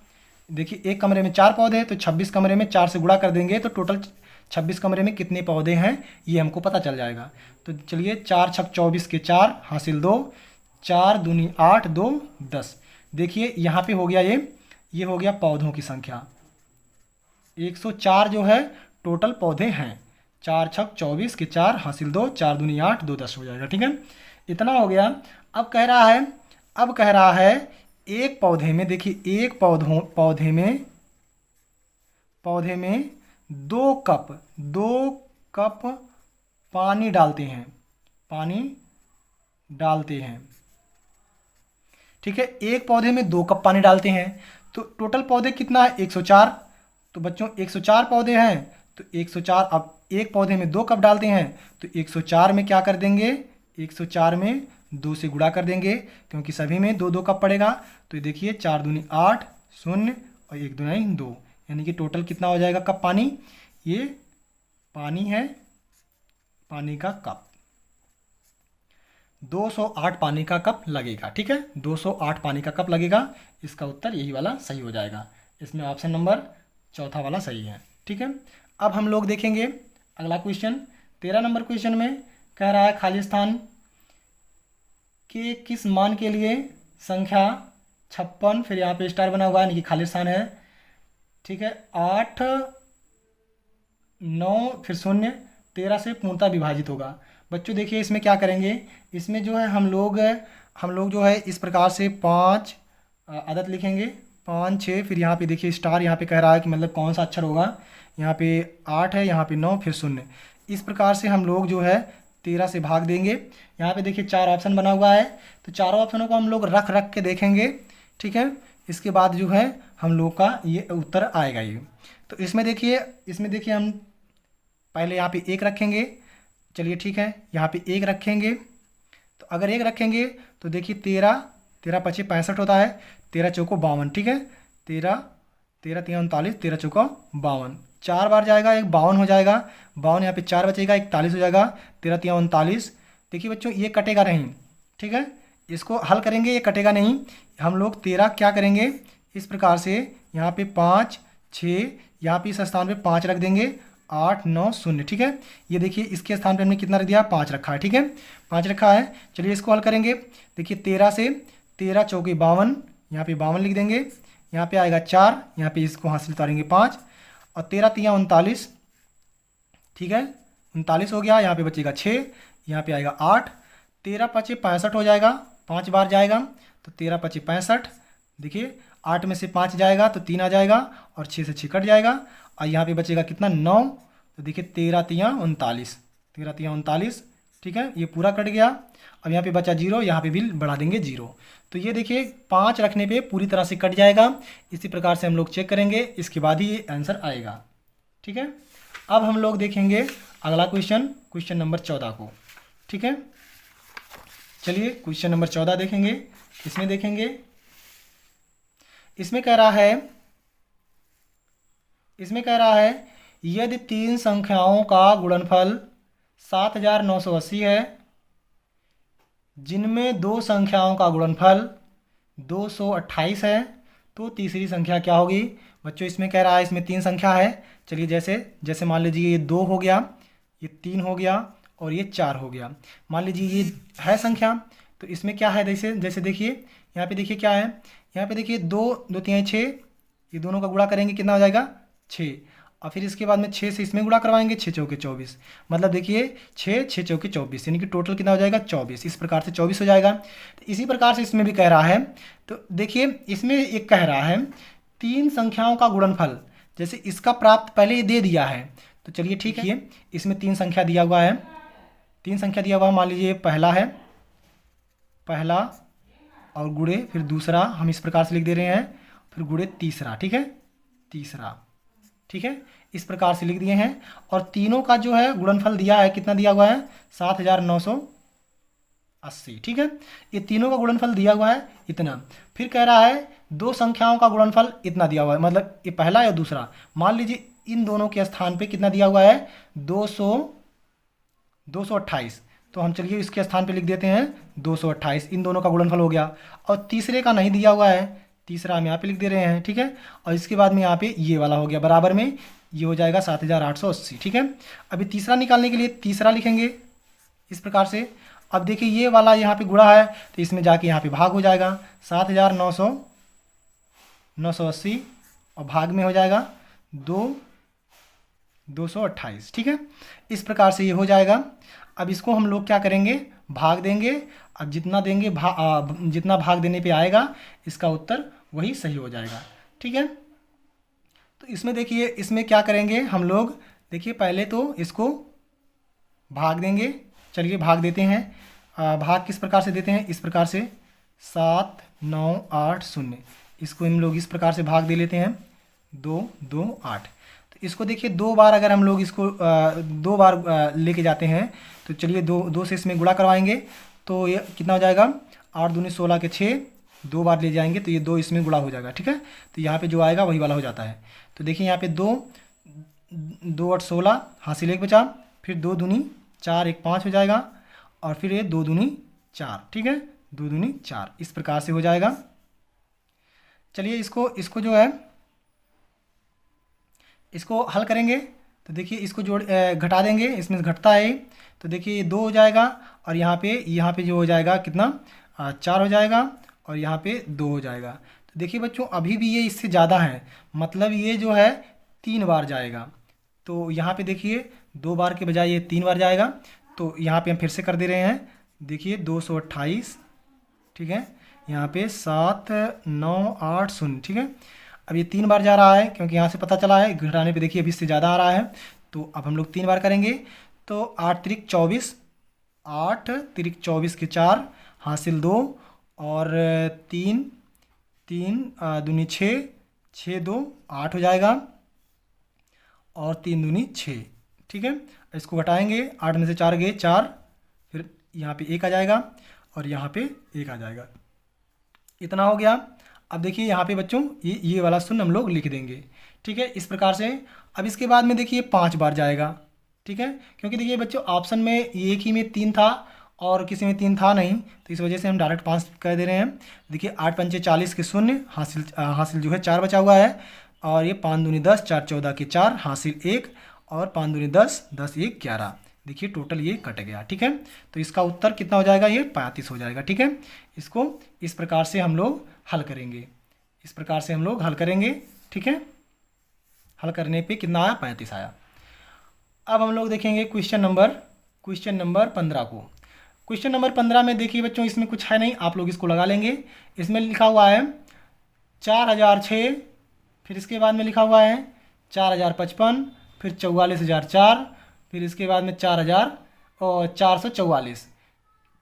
देखिए एक कमरे में 4 पौधे तो 26 कमरे में 4 से गुणा कर देंगे तो टोटल 26 कमरे में कितने पौधे हैं ये हमको पता चल जाएगा। तो चलिए 4 छक 24 के 4 हासिल 2, 4 दूनी 8 2 10। देखिए यहाँ पे हो गया ये हो गया पौधों की संख्या। 104 जो है टोटल पौधे हैं। 4 छक 24 के 4 हासिल 2, 4 दूनी 8 2 10 हो जाएगा। ठीक है, इतना हो गया। अब कह रहा है एक पौधे में, देखिए एक पौधे में 2 कप पानी डालते हैं। ठीक है, एक पौधे में 2 कप पानी डालते हैं तो टोटल पौधे कितना है 104। तो बच्चों 104 पौधे हैं तो 104, अब एक पौधे में 2 कप डालते हैं तो 104 में क्या कर देंगे, 104 में 2 से गुणा कर देंगे, क्योंकि सभी में 2 2 कप पड़ेगा। तो ये देखिए 4 दूनी 8, 0 और 1 दूनी 2, यानी कि टोटल कितना हो जाएगा कप पानी। ये पानी है, पानी का कप 208 पानी का कप लगेगा। ठीक है, 208 पानी का कप लगेगा। इसका उत्तर यही वाला सही हो जाएगा। इसमें ऑप्शन नंबर चौथा वाला सही है। ठीक है, अब हम लोग देखेंगे अगला क्वेश्चन। 13 नंबर क्वेश्चन में कह रहा है खाली स्थान के किस मान के लिए संख्या 56, फिर यहाँ पे स्टार बना हुआ है, यानी कि खाली स्थान है। ठीक है, 8, 9 फिर 0, 13 से पूर्णतः विभाजित होगा। बच्चों देखिए इसमें क्या करेंगे, इसमें जो है हम लोग जो है इस प्रकार से 5 अदद लिखेंगे, 5 6, फिर यहाँ पे देखिए स्टार यहाँ पे कह रहा है कि मतलब कौन सा अक्षर होगा। यहाँ पे 8 है, यहाँ पे 9 फिर 0। इस प्रकार से हम लोग जो है 13 से भाग देंगे। यहाँ पे देखिए 4 ऑप्शन बना हुआ है, तो चारों ऑप्शनों को हम लोग रख रख के देखेंगे। ठीक है, इसके बाद जो है हम लोग का ये उत्तर आएगा ये। तो इसमें देखिए हम पहले यहाँ पे 1 रखेंगे। चलिए ठीक है, यहाँ पे 1 रखेंगे। तो अगर 1 रखेंगे तो देखिए 13 5 65 होता है, 13 चौको 52। ठीक है, 13 3 39, 13 चौको 52, 4 बार जाएगा, एक 52 हो जाएगा, 52 यहाँ पे 4 बचेगा, 41 हो जाएगा, 13 3 39। देखिए बच्चों ये कटेगा नहीं। ठीक है, इसको हल करेंगे, ये कटेगा नहीं। हम लोग 13 क्या करेंगे, इस प्रकार से यहाँ पे 5 6, यहाँ पे इस स्थान पे 5 रख देंगे, 8 9 0। ठीक है, ये देखिए इसके स्थान पे हमने कितना रख दिया, 5 रखा है। ठीक है, 5 रखा है। चलिए इसको हल करेंगे। देखिए 13 से 13 चौके 52, यहाँ पे 52 लिख देंगे, यहाँ पे आएगा 4, यहाँ पे इसको हासिल उतारेंगे 5, और 13 3 39। ठीक है, 39 हो गया, यहाँ पे बचेगा 6, यहाँ पे आएगा 8, 13 5 65 हो जाएगा, 5 बार जाएगा, तो 13 5 65। देखिए 8 में से 5 जाएगा तो 3 आ जाएगा, और 6 से 6 कट जाएगा, और यहाँ पे बचेगा कितना 9। तो देखिए 13 3 39, 13 3 39। ठीक है, ये पूरा कट गया। अब यहाँ पे बचा 0, यहाँ पे भी बढ़ा देंगे 0। तो ये देखिए 5 रखने पे पूरी तरह से कट जाएगा। इसी प्रकार से हम लोग चेक करेंगे, इसके बाद ही ये आंसर आएगा। ठीक है, अब हम लोग देखेंगे अगला क्वेश्चन नंबर 14 को। ठीक है, चलिए क्वेश्चन नंबर 14 देखेंगे। इसमें देखेंगे, इसमें कह रहा है यदि 3 संख्याओं का गुणनफल 7980 है, जिनमें 2 संख्याओं का गुणनफल 228 है, तो तीसरी संख्या क्या होगी। बच्चों इसमें कह रहा है, इसमें 3 संख्या है। चलिए जैसे मान लीजिए ये 2 हो गया, ये 3 हो गया, और ये 4 हो गया। मान लीजिए ये है संख्या, तो इसमें क्या है, जैसे देखिए यहाँ पे देखिए क्या है, यहाँ पे देखिए 2 2 3 6, ये दोनों का गुणा करेंगे कितना हो जाएगा 6, और फिर इसके बाद में 6 से इसमें गुणा करवाएंगे, 6 चौके 24, मतलब देखिए 6 चौके 24, यानी कि टोटल कितना हो जाएगा 24। इस प्रकार से 24 हो जाएगा। तो इसी प्रकार से इसमें भी कह रहा है, तो देखिए इसमें एक कह रहा है 3 संख्याओं का गुणनफल, जैसे इसका प्राप्त पहले ही दे दिया है। तो चलिए ठीक है, इसमें 3 संख्या दिया हुआ है, 3 संख्या दिया हुआ है। मान लीजिए पहला है, पहला और गुणे फिर दूसरा, हम इस प्रकार से लिख दे रहे हैं, फिर गुणे तीसरा। ठीक है, तीसरा। ठीक है, इस प्रकार से लिख दिए हैं। और तीनों का जो है गुणनफल दिया है, कितना दिया हुआ है 7980। ठीक है, ये तीनों का गुणनफल दिया हुआ है इतना। फिर कह रहा है 2 संख्याओं का गुणनफल इतना दिया हुआ है, मतलब ये पहला या दूसरा। मान लीजिए इन दोनों के स्थान पे कितना दिया हुआ है 228, तो हम चलिए इसके स्थान पे लिख देते हैं 228, इन दोनों का गुणनफल हो गया। और तीसरे का नहीं दिया हुआ है, तीसरा हम यहाँ पे लिख दे रहे हैं। ठीक है, और इसके बाद में यहाँ पे ये वाला हो गया बराबर में, ये हो जाएगा 7880। ठीक है, अभी तीसरा निकालने के लिए तीसरा लिखेंगे इस प्रकार से। अब देखिए ये वाला यहाँ पे गुणा है, तो इसमें जाके यहाँ पे भाग हो जाएगा, 7980 और भाग में हो जाएगा 228। ठीक है, इस प्रकार से ये हो जाएगा। अब इसको हम लोग क्या करेंगे, भाग देंगे। अब जितना देंगे जितना भाग देने पे आएगा, इसका उत्तर वही सही हो जाएगा। ठीक है, तो इसमें देखिए इसमें क्या करेंगे हम लोग, देखिए पहले तो इसको भाग देंगे। चलिए भाग देते हैं। भाग किस प्रकार से देते हैं, इस प्रकार से 7 9 8 0, इसको हम लोग इस प्रकार से भाग दे लेते हैं 2 2 8। तो इसको देखिए 2 बार अगर हम लोग इसको 2 बार लेके जाते हैं, तो चलिए 2 से इसमें गुणा करवाएंगे, तो ये कितना हो जाएगा, 8 दूनी 16 के 6, 2 बार ले जाएंगे तो ये 2 इसमें गुणा हो जाएगा। ठीक है, तो यहाँ पे जो आएगा वही वाला हो जाता है। तो देखिए यहाँ पे 2 2 8 16, हासिल 1 बचा, फिर 2 दूनी 4, 1 5 हो जाएगा, और फिर ये 2 दूनी 4। ठीक है, 2 दूनी 4, इस प्रकार से हो जाएगा। चलिए इसको जो है इसको हल करेंगे। तो देखिए इसको घटा देंगे, इसमें घटता है, तो देखिए ये 2 हो जाएगा, और यहाँ पे जो हो जाएगा कितना, 4 हो जाएगा, और यहाँ पे 2 हो जाएगा। तो देखिए बच्चों अभी भी ये इससे ज़्यादा है, मतलब ये जो है 3 बार जाएगा। तो यहाँ पे देखिए 2 बार के बजाय ये 3 बार जाएगा। तो यहाँ पे हम फिर से कर दे रहे हैं, देखिए 228, ठीक है, यहाँ पे 7 9 8 0। ठीक है, अब ये 3 बार जा रहा है, क्योंकि यहाँ से पता चला है, घटाने पे देखिए अभी इससे ज़्यादा आ रहा है। तो अब हम लोग 3 बार करेंगे, तो 8 त्रिक 24, 8 त्रिक 24 के 4, हासिल 2, और 3 3 दूनी 6, 6 2 8 हो जाएगा, और 3 दूनी 6। ठीक है, इसको घटाएंगे, 8 में से 4 गए 4, फिर यहाँ पे 1 आ जाएगा, और यहाँ पे 1 आ जाएगा। इतना हो गया। अब देखिए यहाँ पे बच्चों ये वाला शून्य हम लोग लिख देंगे। ठीक है, इस प्रकार से। अब इसके बाद में देखिए 5 बार जाएगा। ठीक है, क्योंकि देखिए बच्चों ऑप्शन में एक ही में 3 था और किसी में 3 था नहीं, तो इस वजह से हम डायरेक्ट 5 कर दे रहे हैं। देखिए 8 पंचे 40 के शून्य, हासिल जो है 4 बचा हुआ है, और ये 5 दूनी 10, 4 14 के 4, हासिल 1, और 5 दूनी 10, 10 1 11। देखिए टोटल ये कट गया। ठीक है, तो इसका उत्तर कितना हो जाएगा, ये 35 हो जाएगा। ठीक है, इसको इस प्रकार से हम लोग हल करेंगे, इस प्रकार से हम लोग हल करेंगे। ठीक है, हल करने पे कितना आया, 35 आया। अब हम लोग देखेंगे क्वेश्चन नंबर 15 को। क्वेश्चन नंबर 15 में देखिए बच्चों इसमें कुछ है नहीं, आप लोग इसको लगा लेंगे। इसमें लिखा हुआ है 4006, फिर इसके बाद में लिखा हुआ है 4055, फिर 44,004, फिर इसके बाद में 4,444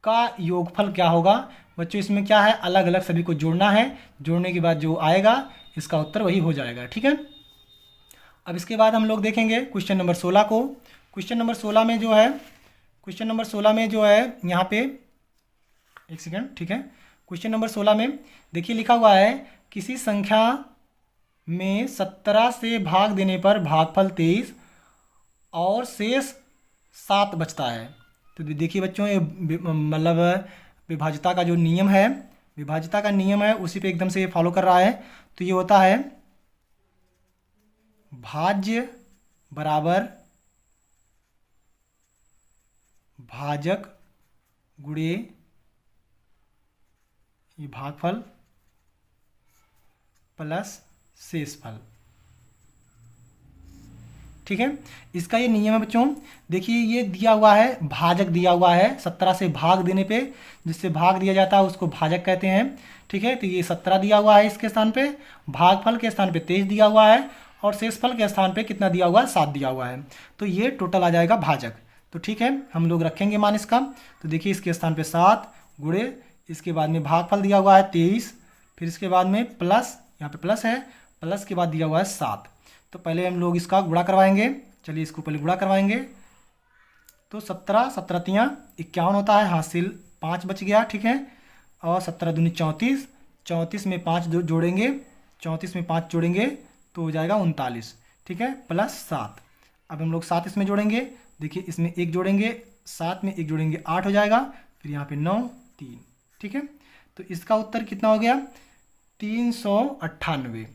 का योगफल क्या होगा। बच्चों इसमें क्या है, अलग अलग सभी को जोड़ना है, जोड़ने के बाद जो आएगा इसका उत्तर वही हो जाएगा। ठीक है, अब इसके बाद हम लोग देखेंगे क्वेश्चन नंबर 16 को। क्वेश्चन नंबर 16 में जो है यहाँ पे एक सेकेंड। ठीक है, क्वेश्चन नंबर 16 में देखिए लिखा हुआ है किसी संख्या में 17 से भाग देने पर भागफल 23 और शेष 7 बचता है। तो देखिए बच्चों ये मतलब विभाज्यता का जो नियम है, विभाज्यता का नियम है उसी पे एकदम से ये फॉलो कर रहा है। तो ये होता है भाज्य बराबर भाजक गुणे ये भागफल प्लस शेषफल। ठीक है, इसका ये नियम है बच्चों। देखिए ये दिया हुआ है, भाजक दिया हुआ है, 17 से भाग देने पे जिससे भाग दिया जाता है उसको भाजक कहते हैं। ठीक है, तो ये 17 दिया हुआ है इसके स्थान पे, भागफल के स्थान पे 23 दिया हुआ है, और शेषफल के स्थान पे कितना दिया हुआ है, 7 दिया हुआ है। तो ये टोटल आ जाएगा भाजक। तो ठीक है, हम लोग रखेंगे मान इसका। तो देखिए इसके स्थान पे 7 गुणे, इसके बाद में भागफल दिया हुआ है 23, फिर इसके बाद में प्लस, यहाँ पे प्लस है, प्लस के बाद दिया हुआ है 7। तो पहले हम लोग इसका गुणा करवाएंगे। चलिए इसको पहले गुणा करवाएंगे। तो 17 17 तियाँ 51 होता है, हासिल 5 बच गया। ठीक है, और 17 दूनी 34, 34 में 5 जोड़ेंगे, 34 में 5 जोड़ेंगे तो हो जाएगा 39। ठीक है, प्लस 7। अब हम लोग 7 इसमें जोड़ेंगे, देखिए इसमें 1 जोड़ेंगे, 7 में 1 जोड़ेंगे 8 हो जाएगा, फिर यहाँ पे 9 3। ठीक है, तो इसका उत्तर कितना हो गया, 398।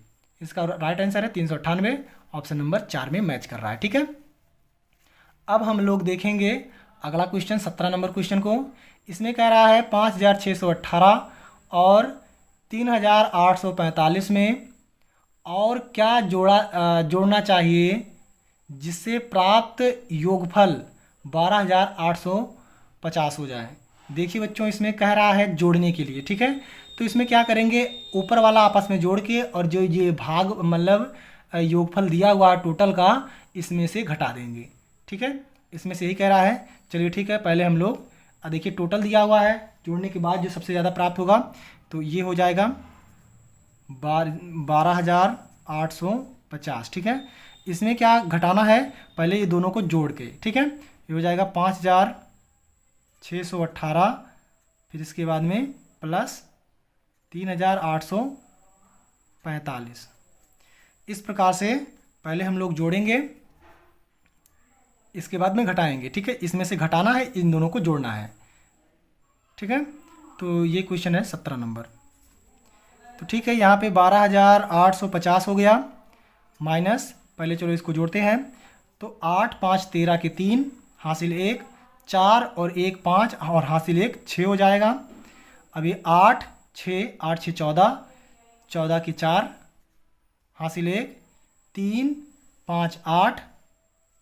इसका राइट आंसर है 398, ऑप्शन नंबर 4 में मैच कर रहा है। ठीक है, अब हम लोग देखेंगे अगला क्वेश्चन 17 नंबर क्वेश्चन को। इसमें कह रहा है 5,618 और 3,845 में और क्या जोड़ना चाहिए जिससे प्राप्त योगफल 12,850 हो जाए। देखिए बच्चों इसमें कह रहा है जोड़ने के लिए। ठीक है, तो इसमें क्या करेंगे, ऊपर वाला आपस में जोड़ के और जो ये भाग मतलब योगफल दिया हुआ टोटल का इसमें से घटा देंगे। ठीक है, इसमें से यही कह रहा है। चलिए ठीक है, पहले हम लोग देखिए टोटल दिया हुआ है, जोड़ने के बाद जो सबसे ज़्यादा प्राप्त होगा तो ये हो जाएगा 12,850। ठीक है, इसमें क्या घटाना है, पहले ये दोनों को जोड़ के। ठीक है, ये हो जाएगा 5,618 फिर इसके बाद में प्लस 3845। इस प्रकार से पहले हम लोग जोड़ेंगे, इसके बाद में घटाएंगे। ठीक है, इसमें से घटाना है, इन दोनों को जोड़ना है। ठीक है, तो ये क्वेश्चन है 17 नंबर। तो ठीक है, यहाँ पे 12,850 हो गया माइनस, पहले चलो इसको जोड़ते हैं। तो 8 5 13 के 3 हासिल 1, 4 और 1 5 और हासिल 1 6 हो जाएगा। अभी 8 6 8 6 14, 14 की 4 हासिल 1, 3 5 8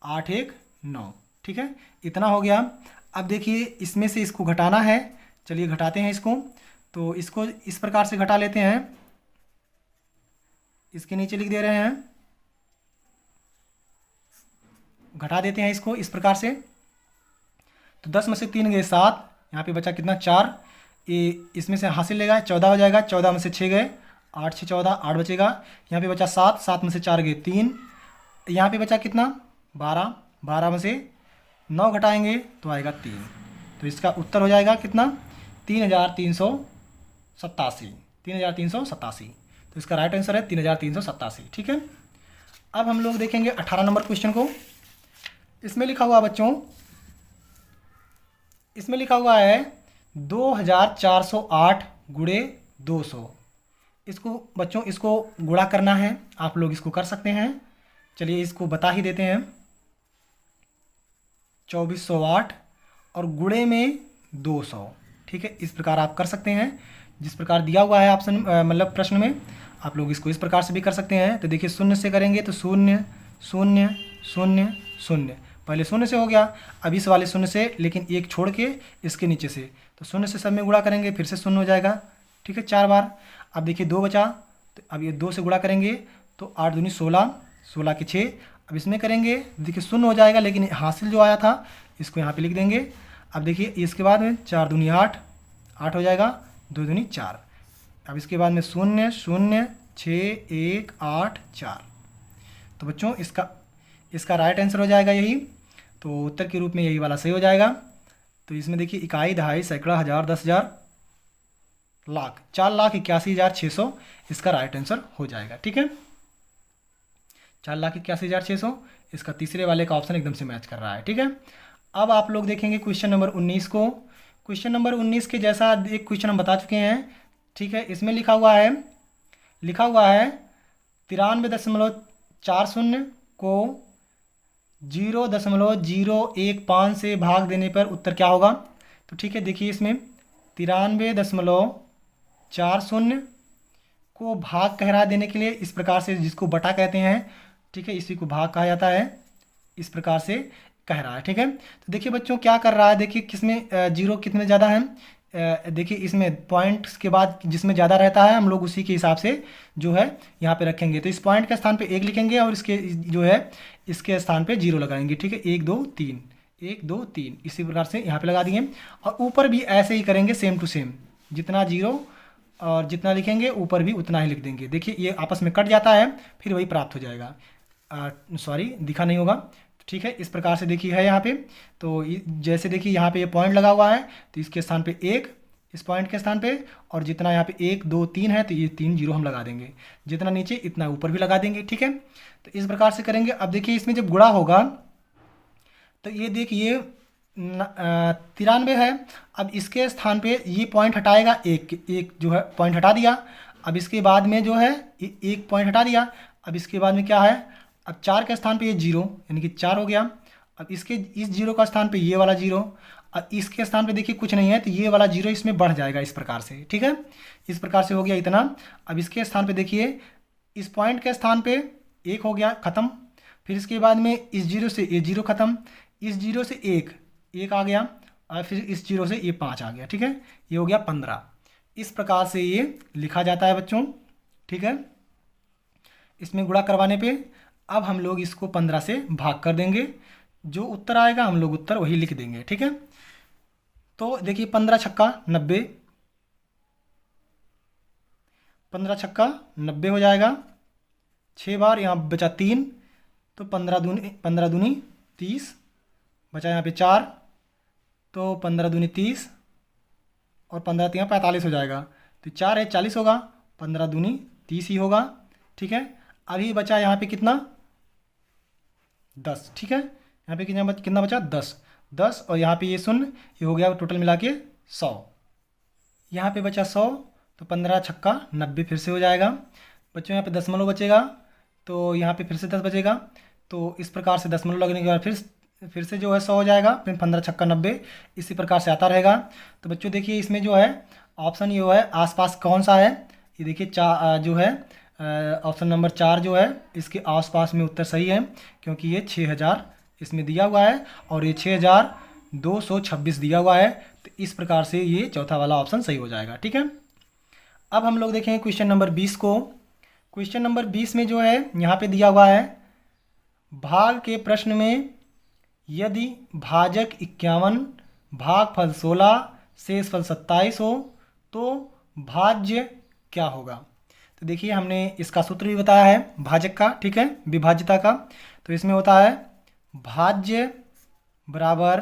8 1 9। ठीक है, इतना हो गया। अब देखिए इसमें से इसको घटाना है, चलिए घटाते हैं इसको। तो इसको इस प्रकार से घटा लेते हैं, इसके नीचे लिख दे रहे हैं, घटा देते हैं इसको इस प्रकार से। तो 10 में से 3 गए 7, यहाँ पे बचा कितना 4, ये इसमें से हासिल लेगा 14 हो जाएगा। 14 में से 6 गए, 8 6 14, 8 बचेगा। यहाँ पे बचा 7, 7 में से 4 गए 3, यहाँ पे बचा कितना 12, 12 में से 9 घटाएंगे तो आएगा 3। तो इसका उत्तर हो जाएगा कितना 3387, 3387। तो इसका राइट आंसर है 3387। ठीक है, अब हम लोग देखेंगे 18 नंबर क्वेश्चन को। इसमें लिखा हुआ बच्चों, इसमें लिखा हुआ है 2408 गुणे 200। इसको बच्चों इसको गुणा करना है, आप लोग इसको कर सकते हैं। चलिए इसको बता ही देते हैं। 2408 और गुणे में 200। ठीक है, इस प्रकार आप कर सकते हैं, जिस प्रकार दिया हुआ है ऑप्शन मतलब प्रश्न में, आप लोग इसको इस प्रकार से भी कर सकते हैं। तो देखिए शून्य से करेंगे तो 0 0 0 0, पहले शून्य से हो गया, अब इस वाले शून्य से, लेकिन एक छोड़ के इसके नीचे से, तो शून्य से सब में गुणा करेंगे, फिर से शून्य हो जाएगा। ठीक है, 4 बार। अब देखिए 2 बचा, तो अब ये 2 से गुणा करेंगे तो 8 दूनी 16, 16 के 6। अब इसमें करेंगे, देखिए शून्य हो जाएगा, लेकिन हासिल जो आया था इसको यहाँ पे लिख देंगे। अब देखिए इसके बाद में 4 दूनी 8, 8 हो जाएगा, 2 दूनी 4। अब इसके बाद में 0 0 6 1 8 4। तो बच्चों इसका राइट आंसर हो जाएगा यही। तो उत्तर के रूप में यही वाला सही हो जाएगा। तो इसमें देखिए इकाई, दहाई, सैकड़ा, हज़ार, 10,000, लाख, 4,81,600 इसका राइट आंसर हो जाएगा। ठीक है, 4,81,600 इसका तीसरे वाले का ऑप्शन एकदम से मैच कर रहा है। ठीक है, अब आप लोग देखेंगे क्वेश्चन नंबर 19 को। क्वेश्चन नंबर 19 के जैसा एक क्वेश्चन हम बता चुके हैं। ठीक है, इसमें लिखा हुआ है 93.40 को 0.015 से भाग देने पर उत्तर क्या होगा। तो ठीक है, देखिए इसमें 93.40 को भाग कह देने के लिए इस प्रकार से, जिसको बटा कहते हैं, ठीक है, इसी को भाग कहा जाता है, इस प्रकार से कह रहा है। ठीक है, तो देखिए बच्चों क्या कर रहा है, देखिए किसमें जीरो कितने ज़्यादा हैं, देखिए इसमें पॉइंट्स के बाद जिसमें ज़्यादा रहता है हम लोग उसी के हिसाब से जो है यहाँ पे रखेंगे। तो इस पॉइंट के स्थान पे 1 लिखेंगे और इसके जो है इसके स्थान पे 0 लगाएंगे। ठीक है, 1 2 3 1 2 3 इसी प्रकार से यहाँ पे लगा दिए। और ऊपर भी ऐसे ही करेंगे, सेम टू सेम, जितना 0 और जितना लिखेंगे ऊपर भी उतना ही लिख देंगे। देखिए ये आपस में कट जाता है, फिर वही प्राप्त हो जाएगा। सॉरी दिखा नहीं होगा। ठीक है, इस प्रकार से देखिए है यहाँ पे। तो जैसे देखिए यहाँ पे ये पॉइंट लगा हुआ है, तो इसके स्थान पे 1, इस पॉइंट के स्थान पे, और जितना यहाँ पे 1 2 3 है तो ये 3 0 हम लगा देंगे, जितना नीचे इतना ऊपर भी लगा देंगे। ठीक है, तो इस प्रकार से करेंगे। अब देखिए इसमें जब गुणा होगा तो ये देखिए 93 है। अब इसके स्थान पे ये पॉइंट हटाएगा, एक जो है पॉइंट हटा दिया। अब इसके बाद में जो है एक पॉइंट हटा दिया। अब इसके बाद में क्या है, अब 4 के स्थान पे ये 0 यानी कि 4 हो गया। अब इसके इस 0 का स्थान पे ये वाला 0, अब इसके स्थान पे देखिए कुछ नहीं है तो ये वाला 0 इसमें बढ़ जाएगा इस प्रकार से। ठीक है, इस प्रकार से हो गया इतना। अब इसके स्थान पे देखिए इस पॉइंट के स्थान पे 1 हो गया ख़त्म। फिर इसके बाद में इस 0 से ये 0 ख़त्म, इस 0 से 1 आ गया, और फिर इस 0 से ये 5 आ गया। ठीक है, ये हो गया 15। इस प्रकार से ये लिखा जाता है बच्चों। ठीक है, इसमें गुणा करवाने पे अब हम लोग इसको 15 से भाग कर देंगे, जो उत्तर आएगा हम लोग उत्तर वही लिख देंगे। ठीक है, तो देखिए 15 छक्का 90, 15 छक्का 90 हो जाएगा। 6 बार, यहाँ बचा 3, तो 15 दूनी 30, बचा यहाँ पे 4, तो 15 दूनी 30, और 15 तियाँ 45 हो जाएगा। तो 4 है 40 होगा, 15 दूनी 30 ही होगा। ठीक है, अभी बचा यहाँ पे कितना 10। ठीक है, यहाँ पे कितना बचा 10। 10 और यहाँ पे ये शून्य, ये हो गया टोटल मिला के 100। यहाँ पे बचा 100, तो 15 छक्का 90 फिर से हो जाएगा। बच्चों यहाँ पे दशमलव बचेगा, तो यहाँ पे फिर से 10 बचेगा। तो इस प्रकार से दशमलव लगने के बाद फिर से जो है 100 हो जाएगा, फिर 15 छक्का 90, इसी प्रकार से आता रहेगा। तो बच्चों देखिए इसमें जो है ऑप्शन ये है आसपास कौन सा है, ये देखिए जो है ऑप्शन नंबर 4 जो है इसके आसपास में उत्तर सही है, क्योंकि ये 6000 इसमें दिया हुआ है और ये 6226 दिया हुआ है। तो इस प्रकार से ये चौथा वाला ऑप्शन सही हो जाएगा। ठीक है, अब हम लोग देखें क्वेश्चन नंबर 20 को। क्वेश्चन नंबर 20 में जो है यहाँ पे दिया हुआ है भाग के प्रश्न में यदि भाजक 51, भागफल 16, शेषफल 27 हो तो भाज्य क्या होगा। तो देखिए हमने इसका सूत्र भी बताया है भाजक का, ठीक है, विभाज्यता का। तो इसमें होता है भाज्य बराबर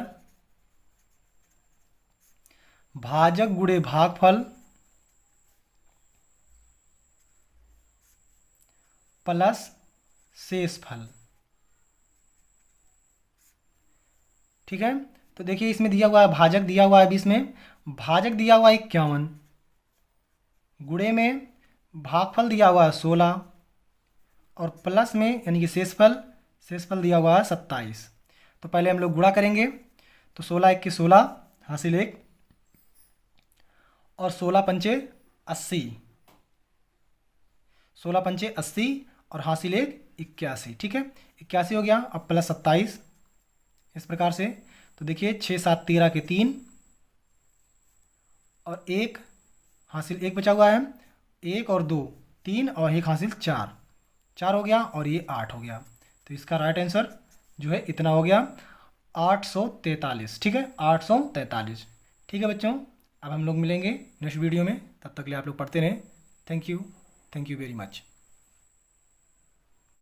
भाजक गुणे भागफल प्लस शेषफल। ठीक है, तो देखिए इसमें दिया हुआ है भाजक दिया हुआ है 20 में, भाजक दिया हुआ है 51, गुणे में भागफल दिया हुआ है 16 और प्लस में यानी कि शेषफल दिया हुआ है 27। तो पहले हम लोग गुणा करेंगे, तो 16 1 के 16 हासिल 1 और 16 पंचे 80, 16 पंचे 80 और हासिल 1 81। ठीक है, 81 हो गया। अब प्लस 27 इस प्रकार से। तो देखिए 6 7 13 के 3 और 1 हासिल 1 बचा हुआ है, 1 और 2 3 और 1 हासिल 4 हो गया और ये 8 हो गया। तो इसका राइट आंसर जो है इतना हो गया 843। ठीक है, 843। ठीक है बच्चों, अब हम लोग मिलेंगे नेक्स्ट वीडियो में, तब तक के लिए आप लोग पढ़ते रहें। Thank you very much.